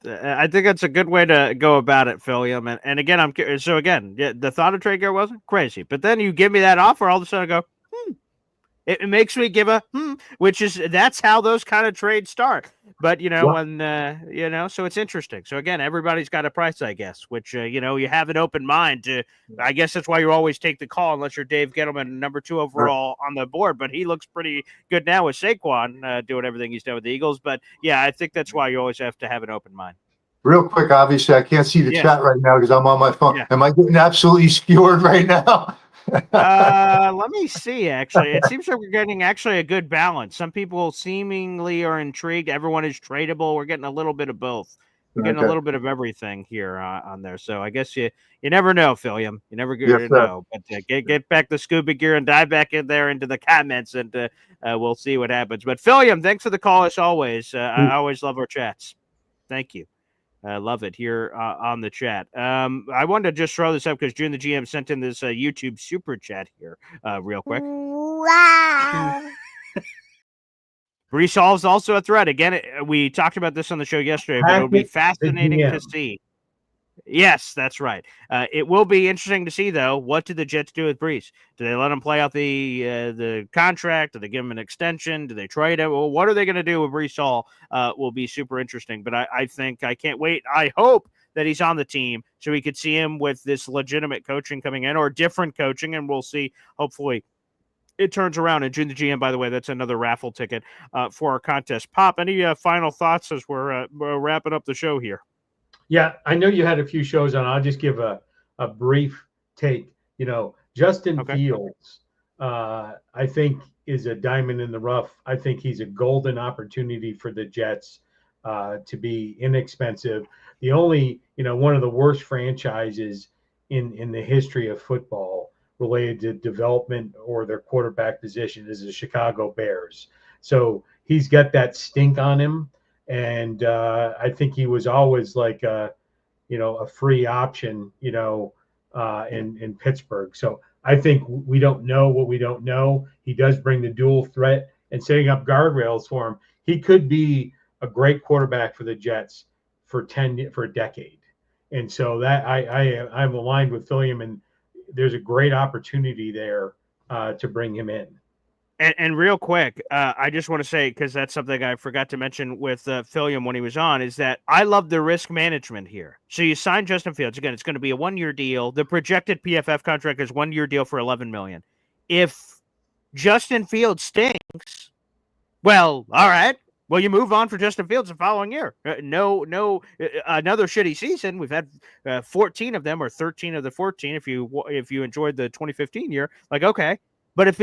I think that's a good way to go about it, Philium. And again, I'm curious. So again, the thought of trade Garrett wasn't crazy, but then you give me that offer, all of a sudden I go, It makes me give a which is that's how those kind of trades start. But so it's interesting. So again, everybody's got a price, I guess. Which you have an open mind to. I guess that's why you always take the call, unless you're Dave Gettleman, number 2 overall on the board. But he looks pretty good now with Saquon doing everything he's done with the Eagles. But yeah, I think that's why you always have to have an open mind. Real quick, obviously, I can't see the chat right now because I'm on my phone. Yeah. Am I getting absolutely skewered right now? Let me see. Actually, it seems like we're getting actually a good balance. Some people seemingly are intrigued. Everyone is tradable. We're getting a little bit of both. We're getting a little bit of everything here on there. So I guess you never know, Philium. You never know. But get back the scuba gear and dive back in there into the comments, and we'll see what happens. But Philium, thanks for the call as always. I always love our chats. Thank you. I love it here on the chat. I wanted to just throw this up because June the GM sent in this YouTube super chat here real quick. Wow. Brees Hall is also a threat. Again, we talked about this on the show yesterday, but it'll be fascinating to see. Yes, that's right. It will be interesting to see, though. What do the Jets do with Brees? Do they let him play out the contract? Do they give him an extension? Do they trade him? Well, what are they going to do with Brees Hall? Will be super interesting. But I think I can't wait. I hope that he's on the team so we could see him with this legitimate coaching coming in or different coaching, and we'll see. Hopefully, it turns around. And June the GM, by the way, that's another raffle ticket for our contest. Pop, any final thoughts as we're wrapping up the show here? Yeah, I know you had a few shows on. I'll just give a brief take. Justin Fields, I think, is a diamond in the rough. I think he's a golden opportunity for the Jets to be inexpensive. The only, one of the worst franchises in the history of football related to development or their quarterback position is the Chicago Bears. So he's got that stink on him. And I think he was always like a free option, in Pittsburgh. So I think we don't know what we don't know. He does bring the dual threat and setting up guardrails for him. He could be a great quarterback for the Jets for a decade. And so that I'm aligned with Philium, and there's a great opportunity there to bring him in. And real quick, I just want to say, because that's something I forgot to mention with Philium when he was on, is that I love the risk management here. So you sign Justin Fields. Again, it's going to be a 1-year deal. The projected PFF contract is 1-year deal for $11 million. If Justin Fields stinks, well, all right. Well, you move on for Justin Fields the following year. No, another shitty season. We've had 14 of them, or 13 of the 14 if you enjoyed the 2015 year. Like, okay. But if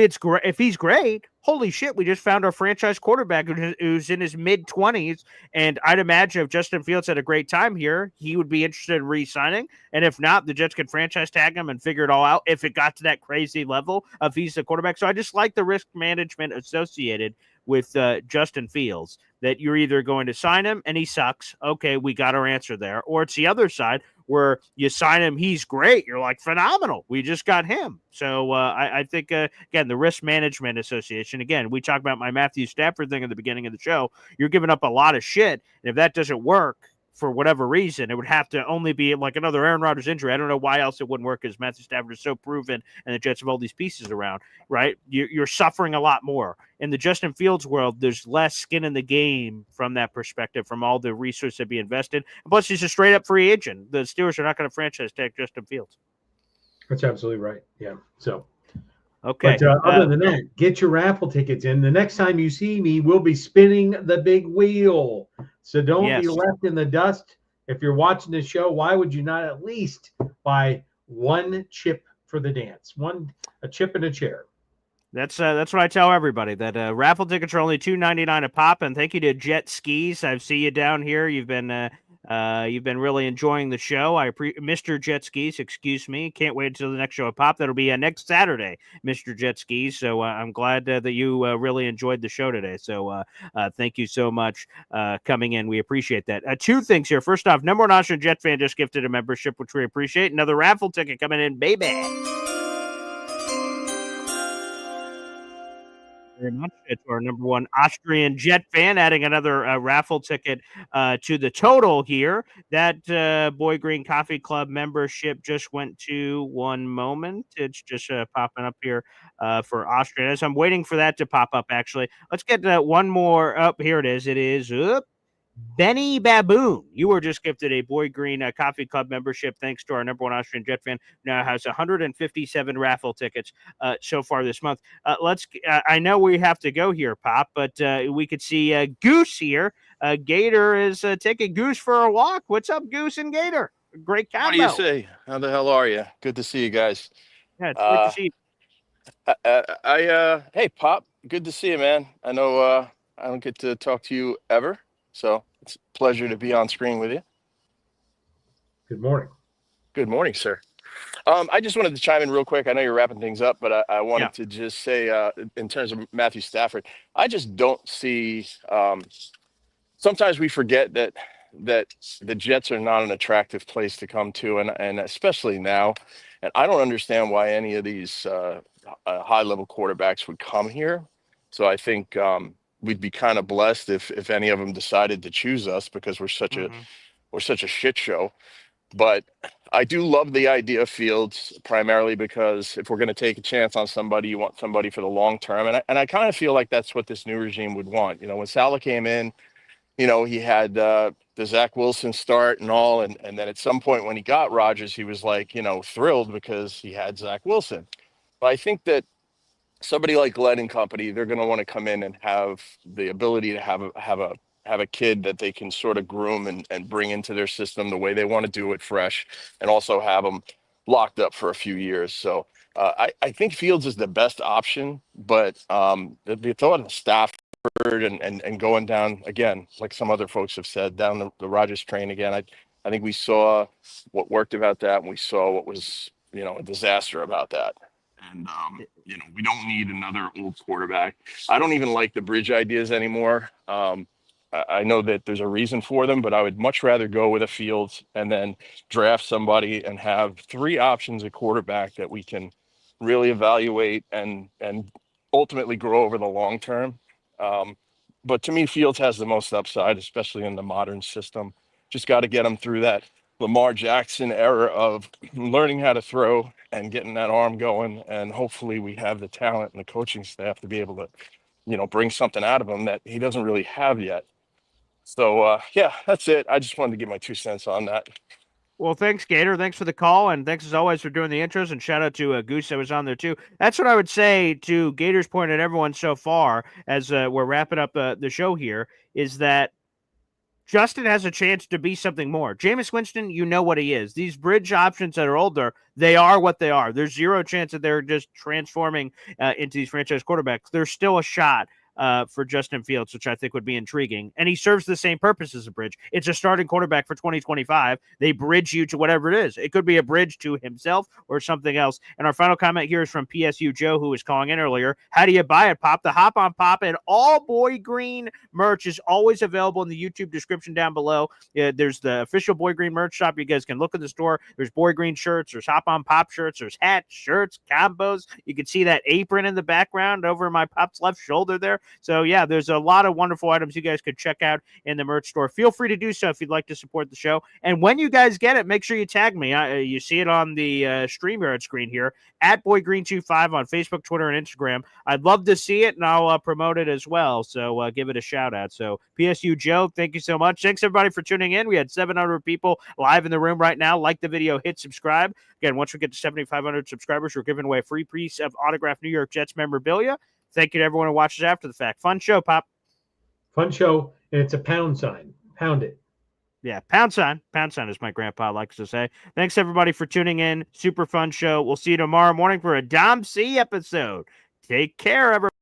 he's great, holy shit, we just found our franchise quarterback who's in his mid-20s. And I'd imagine if Justin Fields had a great time here, he would be interested in re-signing. And if not, the Jets could franchise tag him and figure it all out if it got to that crazy level of he's the quarterback. So I just like the risk management associated with Justin Fields, that you're either going to sign him and he sucks. Okay, we got our answer there. Or it's the other side where you sign him, he's great. You're like, phenomenal. We just got him. So I think, again, the Risk Management Association, again, we talked about my Matthew Stafford thing at the beginning of the show. You're giving up a lot of shit. And if that doesn't work, for whatever reason, it would have to only be like another Aaron Rodgers injury. I don't know why else it wouldn't work, because Matthew Stafford is so proven and the Jets have all these pieces around, right? You're suffering a lot more. In the Justin Fields world, there's less skin in the game from that perspective, from all the resources that be invested. And plus, he's a straight up free agent. The Steelers are not going to franchise tag Justin Fields. That's absolutely right. Yeah. So, okay. But other than that, get your raffle tickets in. The next time you see me, we'll be spinning the big wheel. So don't be left in the dust. If you're watching the show, why would you not at least buy one chip for the dance? A chip and a chair. That's what I tell everybody, that raffle tickets are only $2.99 a pop. And thank you to Jet Skis. I see you down here. You've been really enjoying the show. Mr. Jet Skis, excuse me. Can't wait until the next show at Pop. That'll be next Saturday, Mr. Jet Skis. So I'm glad that you really enjoyed the show today. So thank you so much coming in. We appreciate that. Two things here. First off, number one Austrian Jet fan just gifted a membership, which we appreciate. Another raffle ticket coming in, baby. Very much. It's our number one Austrian Jet fan, adding another raffle ticket to the total here. That Boy Green Coffee Club membership just went to, one moment. It's just popping up here for Austrian. As I'm waiting for that to pop up, actually, let's get one more up. Here it is. It is Benny Baboon. You were just gifted a Boy Green Coffee Club membership, thanks to our number one Austrian Jet fan. Now has 157 raffle tickets so far this month. I know we have to go here, Pop, but we could see Goose here. Gator is taking Goose for a walk. What's up, Goose and Gator? Great combo. What do you say? How the hell are you? Good to see you guys. Yeah, it's good to see you. Hey, Pop. Good to see you, man. I know I don't get to talk to you ever. So it's a pleasure to be on screen with you. Good morning. Good morning, sir. I just wanted to chime in real quick. I know you're wrapping things up, but I wanted to just say, in terms of Matthew Stafford, I just don't see. Sometimes we forget that the Jets are not an attractive place to come to, and especially now. And I don't understand why any of these high-level quarterbacks would come here. So I think we'd be kind of blessed if any of them decided to choose us, because we're such a shit show. But I do love the idea of Fields, primarily because if we're going to take a chance on somebody, you want somebody for the long term. And I kind of feel like that's what this new regime would want. You know, when Saleh came in, you know, he had the Zach Wilson start and all. And then at some point when he got Rodgers, he was like, you know, thrilled because he had Zach Wilson. But I think that somebody like Glenn and company, they're going to want to come in and have the ability to have a kid that they can sort of groom and bring into their system the way they want to do it, fresh, and also have them locked up for a few years. So I think Fields is the best option, but the thought of Stafford and going down again, like some other folks have said, down the Rodgers train again. I think we saw what worked about that, and we saw what was, you know, a disaster about that. And, you know, we don't need another old quarterback. I don't even like the bridge ideas anymore. I know that there's a reason for them, but I would much rather go with a Fields and then draft somebody and have three options at quarterback that we can really evaluate and ultimately grow over the long term. But to me, Fields has the most upside, especially in the modern system. Just got to get him through that Lamar Jackson era of learning how to throw and getting that arm going. And hopefully we have the talent and the coaching staff to be able to, you know, bring something out of him that he doesn't really have yet. So, yeah, that's it. I just wanted to give my 2 cents on that. Well, thanks, Gator. Thanks for the call, and thanks as always for doing the intros. And shout out to Goose that was on there too. That's what I would say to Gator's point and everyone so far as we're wrapping up the show here, is that Justin has a chance to be something more. Jameis Winston, you know what he is. These bridge options that are older, they are what they are. There's zero chance that they're just transforming into these franchise quarterbacks. There's still a shot for Justin Fields, which I think would be intriguing. And he serves the same purpose as a bridge. It's a starting quarterback for 2025. They bridge you to whatever it is. It could be a bridge to himself or something else. And our final comment here is from PSU Joe, who was calling in earlier. How do you buy it, Pop? The Hop on Pop and all Boy Green merch is always available in the YouTube description down below. There's the official Boy Green merch shop. You guys can look in the store. There's Boy Green shirts. There's Hop on Pop shirts. There's hats, shirts, combos. You can see that apron in the background over my Pop's left shoulder there. So, yeah, there's a lot of wonderful items you guys could check out in the merch store. Feel free to do so if you'd like to support the show. And when you guys get it, make sure you tag me. You see it on the StreamYard screen here, at BoyGreen25 on Facebook, Twitter, and Instagram. I'd love to see it, and I'll promote it as well. So give it a shout-out. So, PSU Joe, thank you so much. Thanks, everybody, for tuning in. We had 700 people live in the room right now. Like the video, hit subscribe. Again, once we get to 7,500 subscribers, we're giving away a free piece of autographed New York Jets memorabilia. Thank you to everyone who watches after the fact. Fun show, Pop. Fun show, and it's a pound sign. Pound it. Yeah, pound sign. Pound sign, as my grandpa likes to say. Thanks, everybody, for tuning in. Super fun show. We'll see you tomorrow morning for a Dom C episode. Take care, everybody.